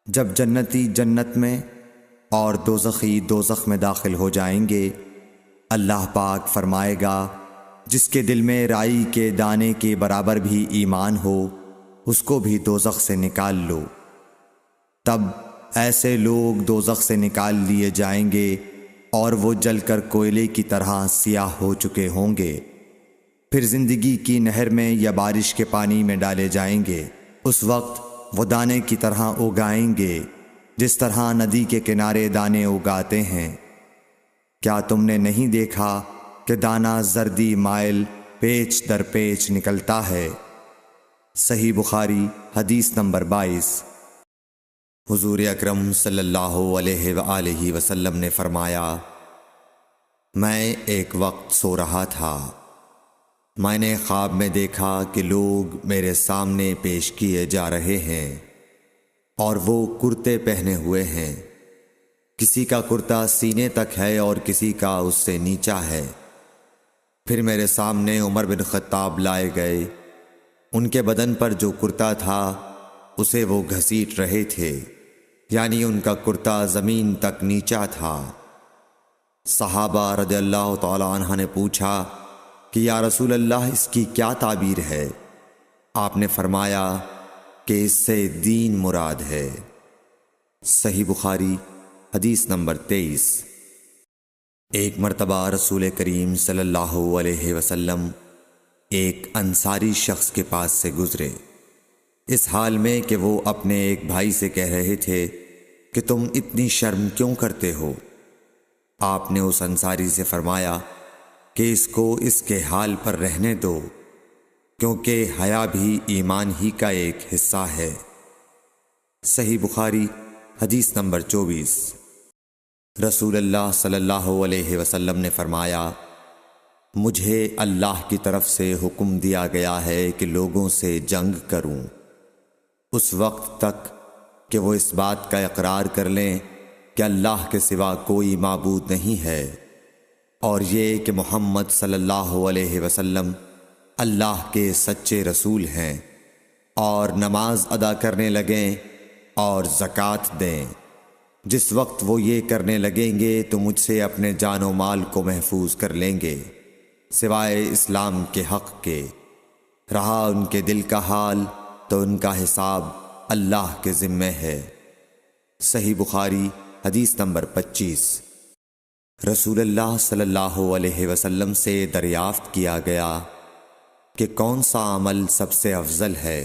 جب جنتی جنت میں اور دوزخی دوزخ میں داخل ہو جائیں گے، اللہ پاک فرمائے گا، جس کے دل میں رائی کے دانے کے برابر بھی ایمان ہو، اس کو بھی دوزخ سے نکال لو۔ تب ایسے لوگ دوزخ سے نکال لیے جائیں گے اور وہ جل کر کوئلے کی طرح سیاہ ہو چکے ہوں گے، پھر زندگی کی نہر میں یا بارش کے پانی میں ڈالے جائیں گے۔ اس وقت وہ دانے کی طرح اگائیں گے جس طرح ندی کے کنارے دانے اگاتے ہیں۔ کیا تم نے نہیں دیکھا کہ دانہ زردی مائل پیچ در پیچ نکلتا ہے؟ صحیح بخاری حدیث نمبر 22۔ حضور اکرم صلی اللہ علیہ وآلہ وسلم نے فرمایا، میں ایک وقت سو رہا تھا، میں نے خواب میں دیکھا کہ لوگ میرے سامنے پیش کیے جا رہے ہیں اور وہ کرتے پہنے ہوئے ہیں، کسی کا کرتا سینے تک ہے اور کسی کا اس سے نیچا ہے۔ پھر میرے سامنے عمر بن خطاب لائے گئے، ان کے بدن پر جو کرتا تھا اسے وہ گھسیٹ رہے تھے، یعنی ان کا کرتا زمین تک نیچا تھا۔ صحابہ رضی اللہ تعالی عنہ نے پوچھا کہ یا رسول اللہ، اس کی کیا تعبیر ہے؟ آپ نے فرمایا کہ اس سے دین مراد ہے۔ صحیح بخاری حدیث نمبر 23۔ ایک مرتبہ رسول کریم صلی اللہ علیہ وسلم ایک انصاری شخص کے پاس سے گزرے، اس حال میں کہ وہ اپنے ایک بھائی سے کہہ رہے تھے کہ تم اتنی شرم کیوں کرتے ہو؟ آپ نے اس انصاری سے فرمایا کہ اس کو اس کے حال پر رہنے دو، کیونکہ حیا بھی ایمان ہی کا ایک حصہ ہے۔ صحیح بخاری حدیث نمبر 24۔ رسول اللہ صلی اللہ علیہ وسلم نے فرمایا، مجھے اللہ کی طرف سے حکم دیا گیا ہے کہ لوگوں سے جنگ کروں، اس وقت تک کہ وہ اس بات کا اقرار کر لیں کہ اللہ کے سوا کوئی معبود نہیں ہے، اور یہ کہ محمد صلی اللہ علیہ وسلم اللہ کے سچے رسول ہیں، اور نماز ادا کرنے لگیں اور زکوٰۃ دیں۔ جس وقت وہ یہ کرنے لگیں گے تو مجھ سے اپنے جان و مال کو محفوظ کر لیں گے، سوائے اسلام کے حق کے۔ رہا ان کے دل کا حال تو ان کا حساب اللہ کے ذمہ ہے۔ صحیح بخاری حدیث نمبر 25۔ رسول اللہ صلی اللہ علیہ وسلم سے دریافت کیا گیا کہ کون سا عمل سب سے افضل ہے؟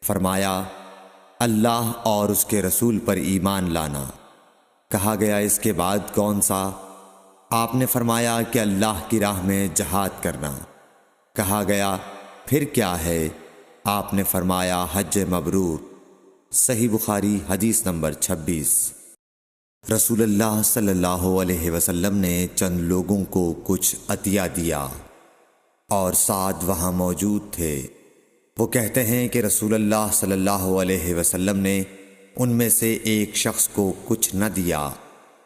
فرمایا اللہ اور اس کے رسول پر ایمان لانا۔ کہا گیا اس کے بعد کون سا؟ آپ نے فرمایا کہ اللہ کی راہ میں جہاد کرنا۔ کہا گیا پھر کیا ہے؟ آپ نے فرمایا حج مبرور۔ صحیح بخاری حدیث نمبر 26۔ رسول اللہ صلی اللہ علیہ وسلم نے چند لوگوں کو کچھ عطیہ دیا اور سعد وہاں موجود تھے۔ وہ کہتے ہیں کہ رسول اللہ صلی اللہ علیہ وسلم نے ان میں سے ایک شخص کو کچھ نہ دیا،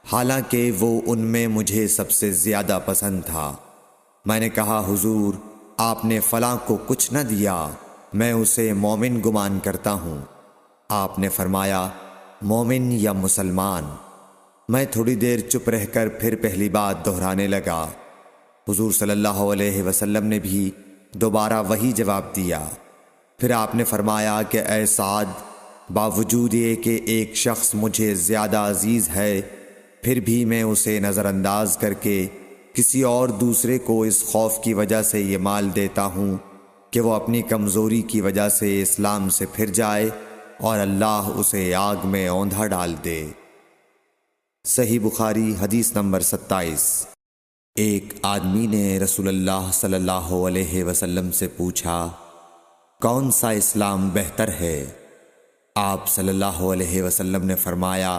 حالانکہ وہ ان میں مجھے سب سے زیادہ پسند تھا۔ میں نے کہا حضور آپ نے فلاں کو کچھ نہ دیا، میں اسے مومن گمان کرتا ہوں۔ آپ نے فرمایا مومن یا مسلمان؟ میں تھوڑی دیر چپ رہ کر پھر پہلی بات دہرانے لگا۔ حضور صلی اللہ علیہ وسلم نے بھی دوبارہ وہی جواب دیا۔ پھر آپ نے فرمایا کہ اے سعد، باوجود یہ کہ ایک شخص مجھے زیادہ عزیز ہے، پھر بھی میں اسے نظر انداز کر کے کسی اور دوسرے کو اس خوف کی وجہ سے یہ مال دیتا ہوں کہ وہ اپنی کمزوری کی وجہ سے اسلام سے پھر جائے اور اللہ اسے آگ میں اوندھا ڈال دے۔ صحیح بخاری حدیث نمبر 27۔ ایک آدمی نے رسول اللہ صلی اللہ علیہ وسلم سے پوچھا کون سا اسلام بہتر ہے؟ آپ صلی اللہ علیہ وسلم نے فرمایا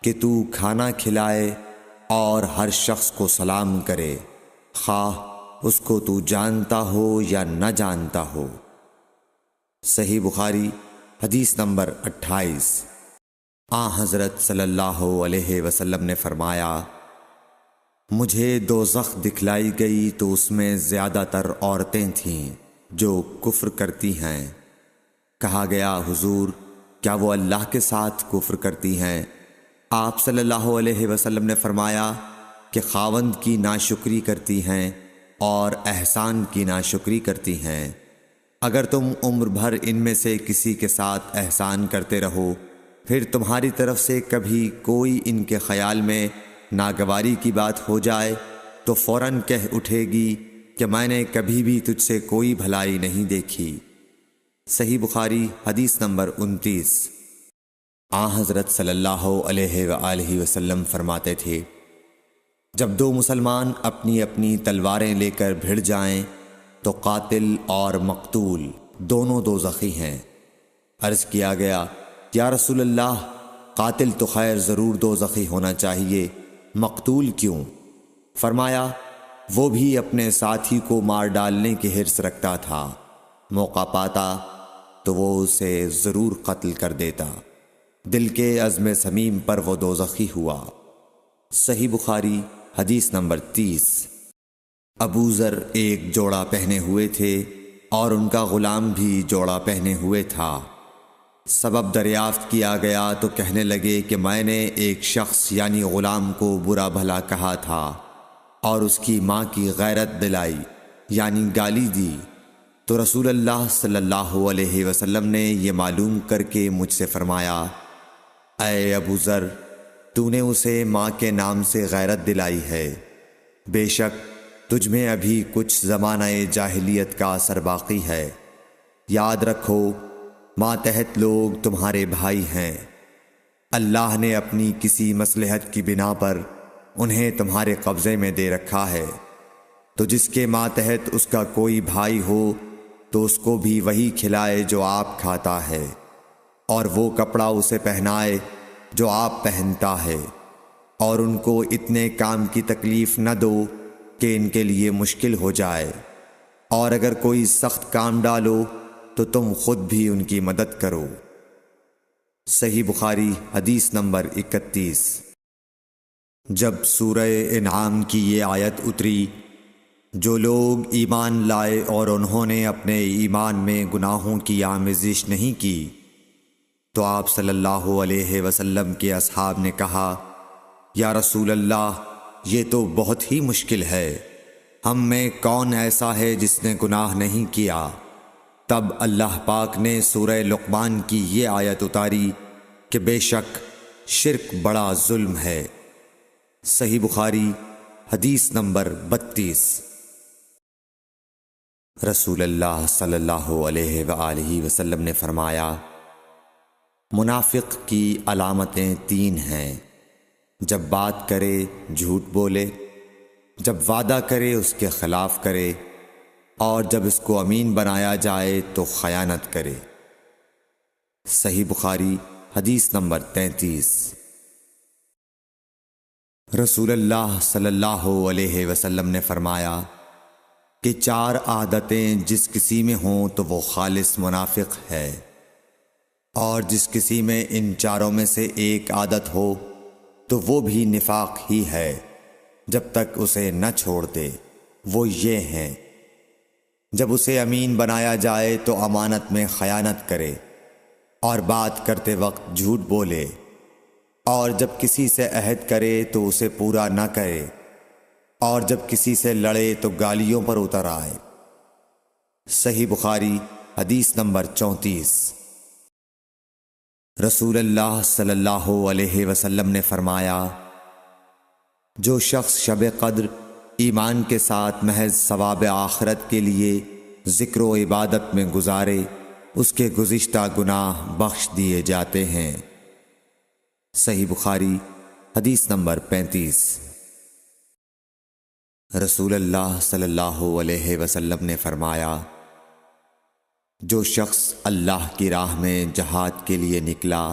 کہ تو کھانا کھلائے اور ہر شخص کو سلام کرے، خواہ اس کو تو جانتا ہو یا نہ جانتا ہو۔ صحیح بخاری حدیث نمبر 28۔ حضرت صلی اللہ علیہ وسلم نے فرمایا مجھے دوزخ دکھلائی گئی تو اس میں زیادہ تر عورتیں تھیں جو کفر کرتی ہیں۔ کہا گیا حضور کیا وہ اللہ کے ساتھ کفر کرتی ہیں؟ آپ صلی اللہ علیہ وسلم نے فرمایا کہ خاوند کی ناشکری کرتی ہیں اور احسان کی ناشکری کرتی ہیں۔ اگر تم عمر بھر ان میں سے کسی کے ساتھ احسان کرتے رہو، پھر تمہاری طرف سے کبھی کوئی ان کے خیال میں ناگواری کی بات ہو جائے تو فوراً کہہ اٹھے گی کہ میں نے کبھی بھی تجھ سے کوئی بھلائی نہیں دیکھی۔ صحیح بخاری حدیث نمبر 29۔ حضرت صلی اللہ علیہ وآلہ وسلم فرماتے تھے جب دو مسلمان اپنی اپنی تلواریں لے کر بھڑ جائیں تو قاتل اور مقتول دونوں دوزخی ہیں۔ عرض کیا گیا یا رسول اللہ قاتل تو خیر ضرور دوزخی ہونا چاہیے، مقتول کیوں؟ فرمایا وہ بھی اپنے ساتھی کو مار ڈالنے کی حرص رکھتا تھا، موقع پاتا تو وہ اسے ضرور قتل کر دیتا، دل کے عزم صمیم پر وہ دوزخی ہوا۔ صحیح بخاری حدیث نمبر 30۔ ابو ذر ایک جوڑا پہنے ہوئے تھے اور ان کا غلام بھی جوڑا پہنے ہوئے تھا۔ سبب دریافت کیا گیا تو کہنے لگے کہ میں نے ایک شخص یعنی غلام کو برا بھلا کہا تھا اور اس کی ماں کی غیرت دلائی یعنی گالی دی، تو رسول اللہ صلی اللہ علیہ وسلم نے یہ معلوم کر کے مجھ سے فرمایا اے ابو ذر تو نے اسے ماں کے نام سے غیرت دلائی ہے، بے شک تجھ میں ابھی کچھ زمانہ جاہلیت کا اثر باقی ہے، یاد رکھو ماتحت لوگ تمہارے بھائی ہیں، اللہ نے اپنی کسی مصلحت کی بنا پر انہیں تمہارے قبضے میں دے رکھا ہے، تو جس کے ماتحت اس کا کوئی بھائی ہو تو اس کو بھی وہی کھلائے جو آپ کھاتا ہے، اور وہ کپڑا اسے پہنائے جو آپ پہنتا ہے، اور ان کو اتنے کام کی تکلیف نہ دو کہ ان کے لیے مشکل ہو جائے، اور اگر کوئی سخت کام ڈالو تو تم خود بھی ان کی مدد کرو۔ صحیح بخاری حدیث نمبر 31۔ جب سورہ انعام کی یہ آیت اتری، جو لوگ ایمان لائے اور انہوں نے اپنے ایمان میں گناہوں کی آمیزش نہیں کی، تو آپ صلی اللہ علیہ وسلم کے اصحاب نے کہا، یا رسول اللہ، یہ تو بہت ہی مشکل ہے، ہم میں کون ایسا ہے جس نے گناہ نہیں کیا؟ تب اللہ پاک نے سورہ لقمان کی یہ آیت اتاری کہ بے شک شرک بڑا ظلم ہے۔ صحیح بخاری حدیث نمبر 32۔ رسول اللہ صلی اللہ علیہ وآلہ وسلم نے فرمایا، منافق کی علامتیں 3 ہیں: جب بات کرے جھوٹ بولے، جب وعدہ کرے اس کے خلاف کرے، اور جب اس کو امین بنایا جائے تو خیانت کرے۔ صحیح بخاری حدیث نمبر 33۔ رسول اللہ صلی اللہ علیہ وسلم نے فرمایا کہ 4 عادتیں جس کسی میں ہوں تو وہ خالص منافق ہے، اور جس کسی میں ان 4 میں سے ایک عادت ہو تو وہ بھی نفاق ہی ہے جب تک اسے نہ چھوڑ دے۔ وہ یہ ہیں: جب اسے امین بنایا جائے تو امانت میں خیانت کرے اور بات کرتے وقت جھوٹ بولے، اور جب کسی سے عہد کرے تو اسے پورا نہ کرے، اور جب کسی سے لڑے تو گالیوں پر اتر آئے۔ صحیح بخاری حدیث نمبر 34۔ رسول اللہ صلی اللہ علیہ وسلم نے فرمایا، جو شخص شب قدر ایمان کے ساتھ محض ثواب آخرت کے لیے ذکر و عبادت میں گزارے، اس کے گزشتہ گناہ بخش دیے جاتے ہیں۔ صحیح بخاری حدیث نمبر 35۔ رسول اللہ صلی اللہ علیہ وسلم نے فرمایا، جو شخص اللہ کی راہ میں جہاد کے لیے نکلا،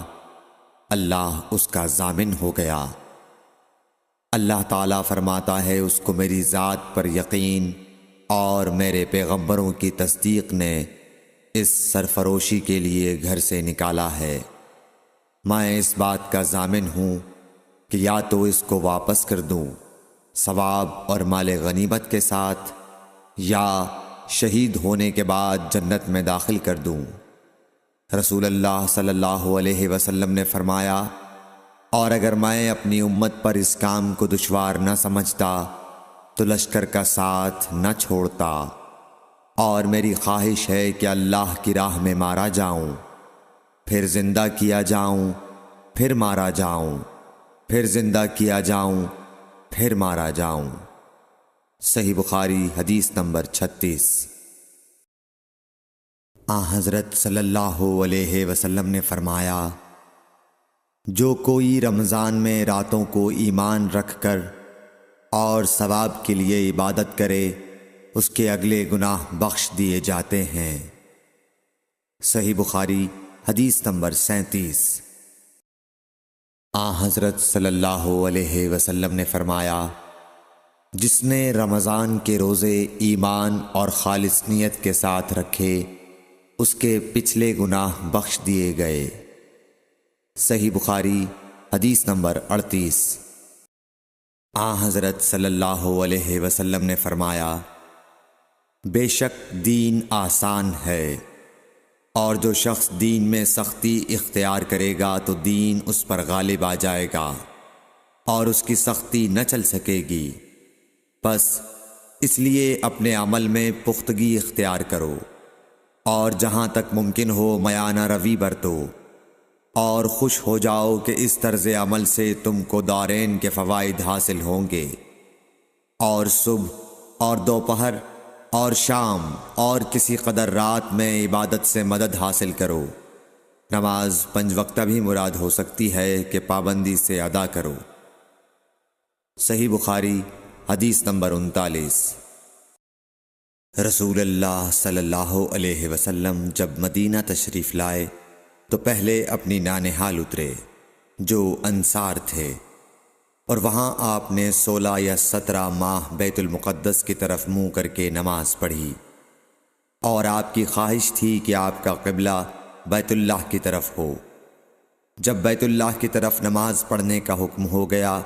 اللہ اس کا ضامن ہو گیا۔ اللہ تعالیٰ فرماتا ہے، اس کو میری ذات پر یقین اور میرے پیغمبروں کی تصدیق نے اس سرفروشی کے لیے گھر سے نکالا ہے۔ میں اس بات کا ضامن ہوں کہ یا تو اس کو واپس کر دوں ثواب اور مال غنیمت کے ساتھ، یا شہید ہونے کے بعد جنت میں داخل کر دوں۔ رسول اللہ صلی اللہ علیہ وسلم نے فرمایا، اور اگر میں اپنی امت پر اس کام کو دشوار نہ سمجھتا تو لشکر کا ساتھ نہ چھوڑتا، اور میری خواہش ہے کہ اللہ کی راہ میں مارا جاؤں، پھر زندہ کیا جاؤں، پھر مارا جاؤں، پھر زندہ کیا جاؤں، پھر مارا جاؤں۔ صحیح بخاری حدیث نمبر 36۔ حضرت صلی اللہ علیہ وسلم نے فرمایا، جو کوئی رمضان میں راتوں کو ایمان رکھ کر اور ثواب کے لیے عبادت کرے، اس کے اگلے گناہ بخش دیے جاتے ہیں۔ صحیح بخاری حدیث نمبر 37۔ حضرت صلی اللہ علیہ وسلم نے فرمایا، جس نے رمضان کے روزے ایمان اور خالص نیت کے ساتھ رکھے، اس کے پچھلے گناہ بخش دیے گئے۔ صحیح بخاری حدیث نمبر 38۔ حضرت صلی اللہ علیہ وسلم نے فرمایا، بے شک دین آسان ہے، اور جو شخص دین میں سختی اختیار کرے گا تو دین اس پر غالب آ جائے گا اور اس کی سختی نہ چل سکے گی۔ بس اس لیے اپنے عمل میں پختگی اختیار کرو، اور جہاں تک ممکن ہو میانہ روی برتو، اور خوش ہو جاؤ کہ اس طرز عمل سے تم کو دارین کے فوائد حاصل ہوں گے، اور صبح اور دوپہر اور شام اور کسی قدر رات میں عبادت سے مدد حاصل کرو۔ نماز 5 وقتہ بھی مراد ہو سکتی ہے کہ پابندی سے ادا کرو۔ صحیح بخاری حدیث نمبر 39۔ رسول اللہ صلی اللہ علیہ وسلم جب مدینہ تشریف لائے تو پہلے اپنی نانہال اترے جو انصار تھے، اور وہاں آپ نے 16 یا 17 ماہ بیت المقدس کی طرف منہ کر کے نماز پڑھی، اور آپ کی خواہش تھی کہ آپ کا قبلہ بیت اللہ کی طرف ہو۔ جب بیت اللہ کی طرف نماز پڑھنے کا حکم ہو گیا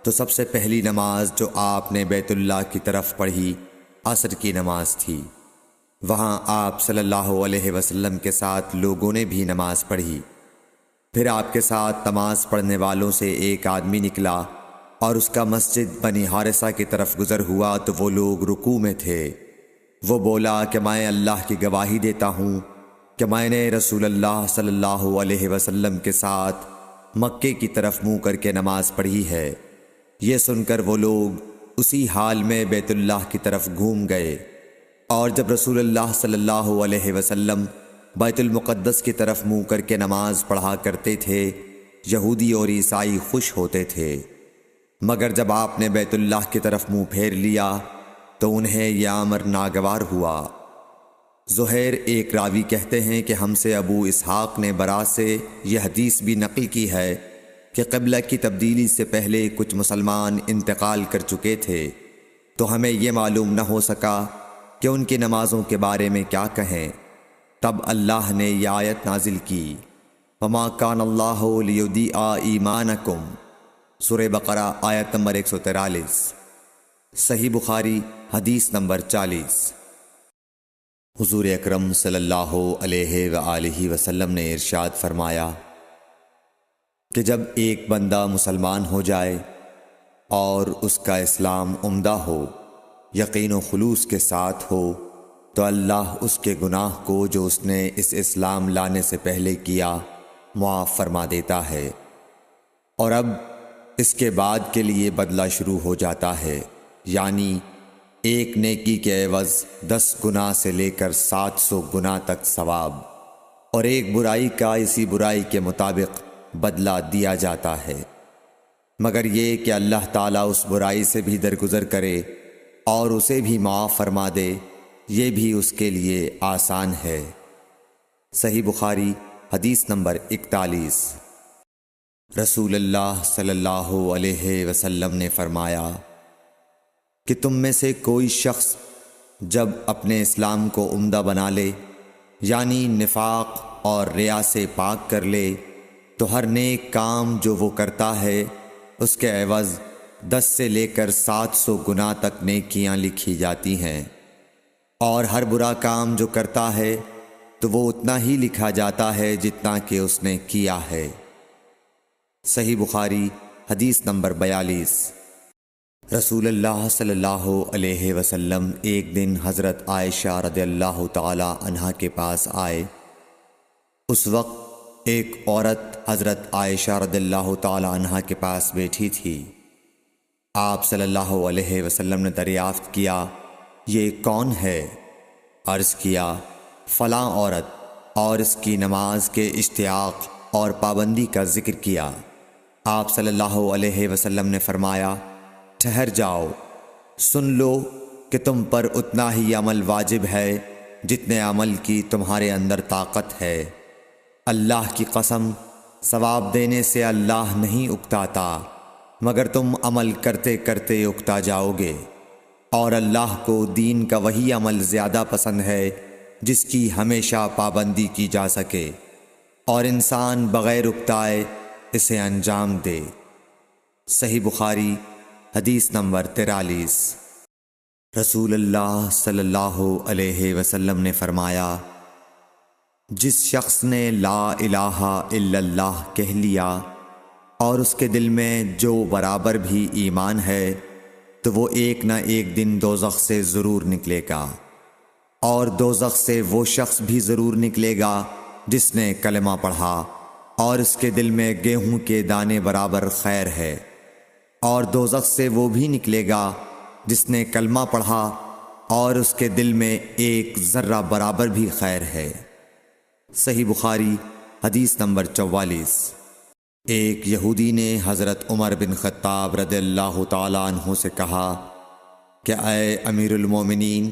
تو سب سے پہلی نماز جو آپ نے بیت اللہ کی طرف پڑھی عصر کی نماز تھی۔ وہاں آپ صلی اللہ علیہ وسلم کے ساتھ لوگوں نے بھی نماز پڑھی۔ پھر آپ کے ساتھ نماز پڑھنے والوں سے ایک آدمی نکلا اور اس کا مسجد بنی حارثہ کی طرف گزر ہوا تو وہ لوگ رکوع میں تھے۔ وہ بولا کہ میں اللہ کی گواہی دیتا ہوں کہ میں نے رسول اللہ صلی اللہ علیہ وسلم کے ساتھ مکے کی طرف منہ کر کے نماز پڑھی ہے۔ یہ سن کر وہ لوگ اسی حال میں بیت اللہ کی طرف گھوم گئے، اور جب رسول اللہ صلی اللہ علیہ وسلم بیت المقدس کی طرف منہ کر کے نماز پڑھا کرتے تھے، یہودی اور عیسائی خوش ہوتے تھے، مگر جب آپ نے بیت اللہ کی طرف منہ پھیر لیا تو انہیں یہ امر ناگوار ہوا۔ زہیر ایک راوی کہتے ہیں کہ ہم سے ابو اسحاق نے برا سے یہ حدیث بھی نقل کی ہے کہ قبلہ کی تبدیلی سے پہلے کچھ مسلمان انتقال کر چکے تھے، تو ہمیں یہ معلوم نہ ہو سکا کہ ان کی نمازوں کے بارے میں کیا کہیں۔ تب اللہ نے یہ آیت نازل کی، وَمَا كَانَ اللَّهُ لِيُضِيعَ إِيمَانَكُمْ، سورہ بقرہ آیت نمبر 143، صحیح بخاری حدیث نمبر 40۔ حضور اکرم صلی اللہ علیہ وآلہ وسلم نے ارشاد فرمایا کہ جب ایک بندہ مسلمان ہو جائے اور اس کا اسلام عمدہ ہو، یقین و خلوص کے ساتھ ہو، تو اللہ اس کے گناہ کو جو اس نے اس اسلام لانے سے پہلے کیا معاف فرما دیتا ہے، اور اب اس کے بعد کے لیے بدلہ شروع ہو جاتا ہے، یعنی ایک نیکی کے عوض 10 گناہ سے لے کر 700 گناہ تک ثواب، اور ایک برائی کا اسی برائی کے مطابق بدلہ دیا جاتا ہے، مگر یہ کہ اللہ تعالیٰ اس برائی سے بھی درگزر کرے اور اسے بھی معاف فرما دے، یہ بھی اس کے لیے آسان ہے۔ صحیح بخاری حدیث نمبر 41۔ رسول اللہ صلی اللہ علیہ وسلم نے فرمایا کہ تم میں سے کوئی شخص جب اپنے اسلام کو عمدہ بنا لے، یعنی نفاق اور ریا سے پاک کر لے، تو ہر نیک کام جو وہ کرتا ہے اس کے عوض 10 سے لے کر 700 گناہ تک نیکیاں لکھی جاتی ہیں، اور ہر برا کام جو کرتا ہے تو وہ اتنا ہی لکھا جاتا ہے جتنا کہ اس نے کیا ہے۔ صحیح بخاری حدیث نمبر 42۔ رسول اللہ صلی اللہ علیہ وسلم ایک دن حضرت عائشہ رضی اللہ تعالی عنہا کے پاس آئے۔ اس وقت ایک عورت حضرت عائشہ رضی اللہ تعالی عنہا کے پاس بیٹھی تھی۔ آپ صلی اللہ علیہ وسلم نے دریافت کیا، یہ کون ہے؟ عرض کیا، فلاں عورت، اور اس کی نماز کے اشتیاق اور پابندی کا ذکر کیا۔ آپ صلی اللہ علیہ وسلم نے فرمایا، ٹھہر جاؤ، سن لو کہ تم پر اتنا ہی عمل واجب ہے جتنے عمل کی تمہارے اندر طاقت ہے۔ اللہ کی قسم، ثواب دینے سے اللہ نہیں اکتاتا، مگر تم عمل کرتے کرتے اکتا جاؤ گے، اور اللہ کو دین کا وہی عمل زیادہ پسند ہے جس کی ہمیشہ پابندی کی جا سکے، اور انسان بغیر اکتائے اسے انجام دے۔ صحیح بخاری حدیث نمبر 43۔ رسول اللہ صلی اللہ علیہ وسلم نے فرمایا، جس شخص نے لا الہ الا اللہ کہہ لیا اور اس کے دل میں جو برابر بھی ایمان ہے، تو وہ ایک نہ ایک دن دوزخ سے ضرور نکلے گا، اور دوزخ سے وہ شخص بھی ضرور نکلے گا جس نے کلمہ پڑھا اور اس کے دل میں گیہوں کے دانے برابر خیر ہے، اور دوزخ سے وہ بھی نکلے گا جس نے کلمہ پڑھا اور اس کے دل میں ایک ذرہ برابر بھی خیر ہے۔ صحیح بخاری حدیث نمبر 44۔ ایک یہودی نے حضرت عمر بن خطاب رضی اللہ تعالیٰ عنہ سے کہا کہ اے امیر المومنین،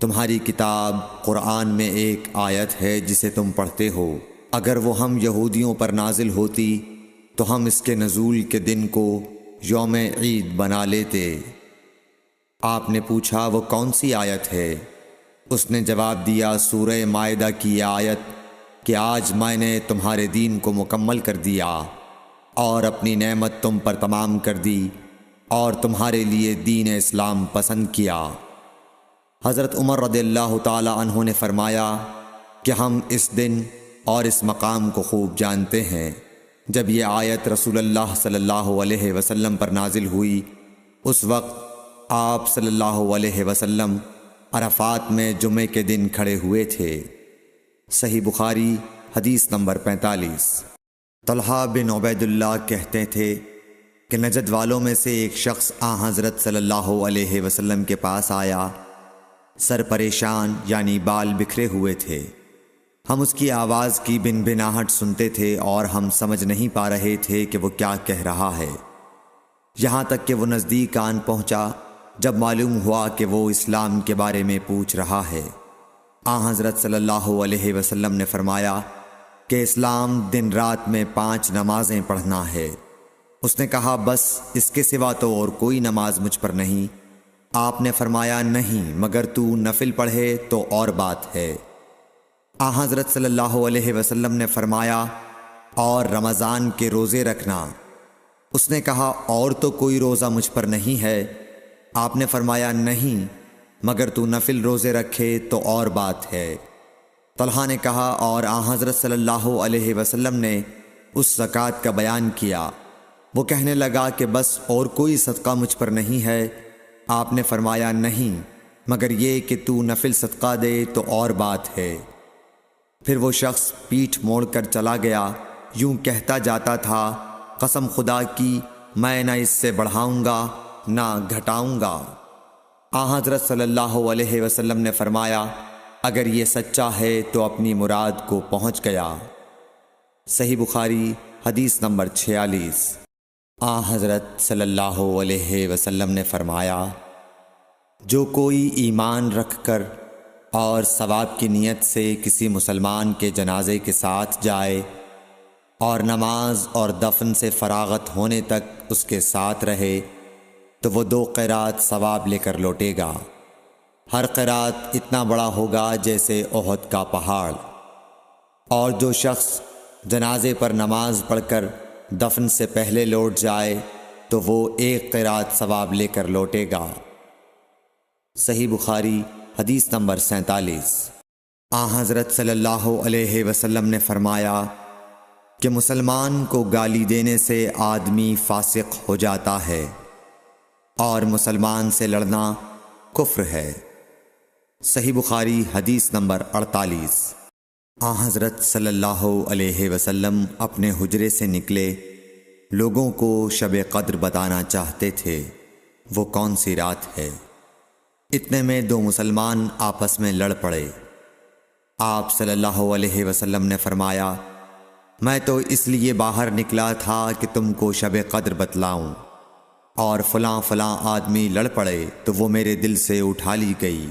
تمہاری کتاب قرآن میں ایک آیت ہے جسے تم پڑھتے ہو، اگر وہ ہم یہودیوں پر نازل ہوتی تو ہم اس کے نزول کے دن کو یوم عید بنا لیتے۔ آپ نے پوچھا وہ کون سی آیت ہے؟ اس نے جواب دیا، سورہ مائدہ کی یہ آیت کہ آج میں نے تمہارے دین کو مکمل کر دیا اور اپنی نعمت تم پر تمام کر دی اور تمہارے لیے دین اسلام پسند کیا۔ حضرت عمر رضی اللہ تعالی عنہ نے فرمایا کہ ہم اس دن اور اس مقام کو خوب جانتے ہیں۔ جب یہ آیت رسول اللہ صلی اللہ علیہ وسلم پر نازل ہوئی، اس وقت آپ صلی اللہ علیہ وسلم عرفات میں جمعے کے دن کھڑے ہوئے تھے۔ صحیح بخاری حدیث نمبر 45۔ طلحہ بن عبید اللہ کہتے تھے کہ نجد والوں میں سے ایک شخص حضرت صلی اللہ علیہ وسلم کے پاس آیا، سر پریشان یعنی بال بکھرے ہوئے تھے۔ ہم اس کی آواز کی بن بناہٹ سنتے تھے اور ہم سمجھ نہیں پا رہے تھے کہ وہ کیا کہہ رہا ہے، یہاں تک کہ وہ نزدیک آن پہنچا جب معلوم ہوا کہ وہ اسلام کے بارے میں پوچھ رہا ہے۔ حضرت صلی اللہ علیہ وسلم نے فرمایا کہ اسلام دن رات میں 5 نمازیں پڑھنا ہے۔ اس نے کہا بس اس کے سوا تو اور کوئی نماز مجھ پر نہیں۔ آپ نے فرمایا نہیں، مگر تو نفل پڑھے تو اور بات ہے۔ حضرت صلی اللہ علیہ وسلم نے فرمایا اور رمضان کے روزے رکھنا۔ اس نے کہا اور تو کوئی روزہ مجھ پر نہیں ہے۔ آپ نے فرمایا نہیں، مگر تو نفل روزے رکھے تو اور بات ہے۔ طلحہ نے کہا اور حضرت صلی اللہ علیہ وسلم نے اس زکوٰۃ کا بیان کیا۔ وہ کہنے لگا کہ بس اور کوئی صدقہ مجھ پر نہیں ہے۔ آپ نے فرمایا نہیں، مگر یہ کہ تو نفل صدقہ دے تو اور بات ہے۔ پھر وہ شخص پیٹھ موڑ کر چلا گیا، یوں کہتا جاتا تھا قسم خدا کی میں نہ اس سے بڑھاؤں گا نہ گھٹاؤں گا۔ حضرت صلی اللہ علیہ وسلم نے فرمایا اگر یہ سچا ہے تو اپنی مراد کو پہنچ گیا۔ صحیح بخاری حدیث نمبر 46۔ حضرت صلی اللہ علیہ وسلم نے فرمایا جو کوئی ایمان رکھ کر اور ثواب کی نیت سے کسی مسلمان کے جنازے کے ساتھ جائے اور نماز اور دفن سے فراغت ہونے تک اس کے ساتھ رہے تو وہ 2 قیرات ثواب لے کر لوٹے گا۔ ہر قیرات اتنا بڑا ہوگا جیسے احد کا پہاڑ۔ اور جو شخص جنازے پر نماز پڑھ کر دفن سے پہلے لوٹ جائے تو وہ 1 قیرات ثواب لے کر لوٹے گا۔ صحیح بخاری حدیث نمبر 47۔ حضرت صلی اللہ علیہ وسلم نے فرمایا کہ مسلمان کو گالی دینے سے آدمی فاسق ہو جاتا ہے اور مسلمان سے لڑنا کفر ہے۔ صحیح بخاری حدیث نمبر 48۔ حضرت صلی اللہ علیہ وسلم اپنے حجرے سے نکلے، لوگوں کو شب قدر بتانا چاہتے تھے وہ کون سی رات ہے۔ اتنے میں 2 مسلمان آپس میں لڑ پڑے۔ آپ صلی اللہ علیہ وسلم نے فرمایا میں تو اس لیے باہر نکلا تھا کہ تم کو شب قدر بتلاؤں، اور فلاں فلاں آدمی لڑ پڑے تو وہ میرے دل سے اٹھا لی گئی،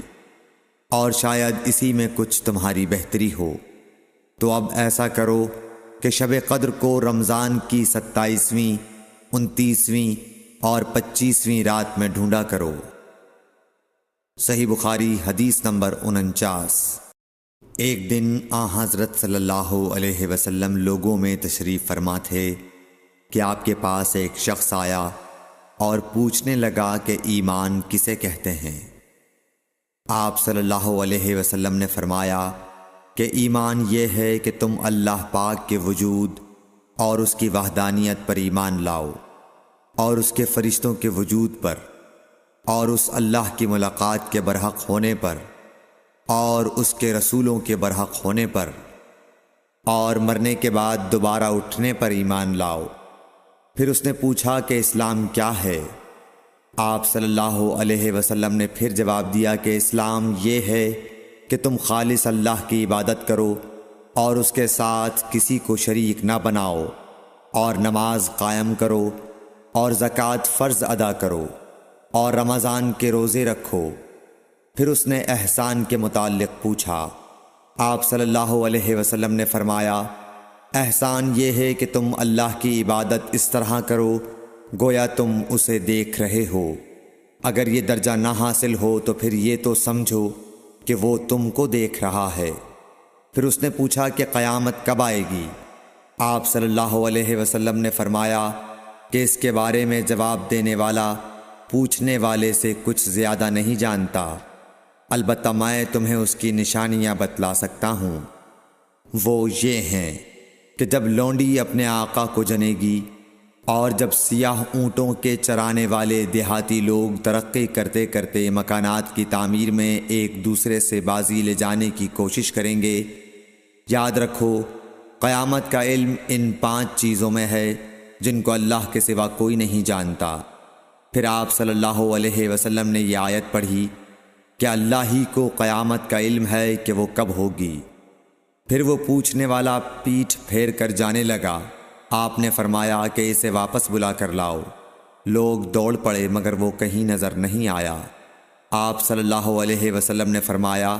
اور شاید اسی میں کچھ تمہاری بہتری ہو، تو اب ایسا کرو کہ شب قدر کو رمضان کی 27ویں، 29ویں اور 25ویں رات میں ڈھونڈا کرو۔ صحیح بخاری حدیث نمبر 49۔ ایک دن حضرت صلی اللہ علیہ وسلم لوگوں میں تشریف فرما تھے کہ آپ کے پاس ایک شخص آیا اور پوچھنے لگا کہ ایمان کسے کہتے ہیں۔ آپ صلی اللہ علیہ وسلم نے فرمایا کہ ایمان یہ ہے کہ تم اللہ پاک کے وجود اور اس کی وحدانیت پر ایمان لاؤ، اور اس کے فرشتوں کے وجود پر، اور اس اللہ کی ملاقات کے برحق ہونے پر، اور اس کے رسولوں کے برحق ہونے پر، اور مرنے کے بعد دوبارہ اٹھنے پر ایمان لاؤ۔ پھر اس نے پوچھا کہ اسلام کیا ہے؟ آپ صلی اللہ علیہ وسلم نے پھر جواب دیا کہ اسلام یہ ہے کہ تم خالص اللہ کی عبادت کرو اور اس کے ساتھ کسی کو شریک نہ بناؤ، اور نماز قائم کرو، اور زکوٰۃ فرض ادا کرو، اور رمضان کے روزے رکھو۔ پھر اس نے احسان کے متعلق پوچھا۔ آپ صلی اللہ علیہ وسلم نے فرمایا احسان یہ ہے کہ تم اللہ کی عبادت اس طرح کرو گویا تم اسے دیکھ رہے ہو۔ اگر یہ درجہ نہ حاصل ہو تو پھر یہ تو سمجھو کہ وہ تم کو دیکھ رہا ہے۔ پھر اس نے پوچھا کہ قیامت کب آئے گی؟ آپ صلی اللہ علیہ وسلم نے فرمایا کہ اس کے بارے میں جواب دینے والا پوچھنے والے سے کچھ زیادہ نہیں جانتا، البتہ میں تمہیں اس کی نشانیاں بتلا سکتا ہوں۔ وہ یہ ہیں کہ جب لونڈی اپنے آقا کو جنے گی اور جب سیاہ اونٹوں کے چرانے والے دیہاتی لوگ ترقی کرتے کرتے مکانات کی تعمیر میں ایک دوسرے سے بازی لے جانے کی کوشش کریں گے، یاد رکھو قیامت کا علم ان 5 چیزوں میں ہے جن کو اللہ کے سوا کوئی نہیں جانتا۔ پھر آپ صلی اللہ علیہ وسلم نے یہ آیت پڑھی کہ اللہ ہی کو قیامت کا علم ہے کہ وہ کب ہوگی۔ پھر وہ پوچھنے والا پیٹھ پھیر کر جانے لگا۔ آپ نے فرمایا کہ اسے واپس بلا کر لاؤ۔ لوگ دوڑ پڑے مگر وہ کہیں نظر نہیں آیا۔ آپ صلی اللہ علیہ وسلم نے فرمایا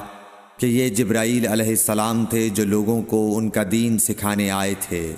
کہ یہ جبرائیل علیہ السلام تھے جو لوگوں کو ان کا دین سکھانے آئے تھے۔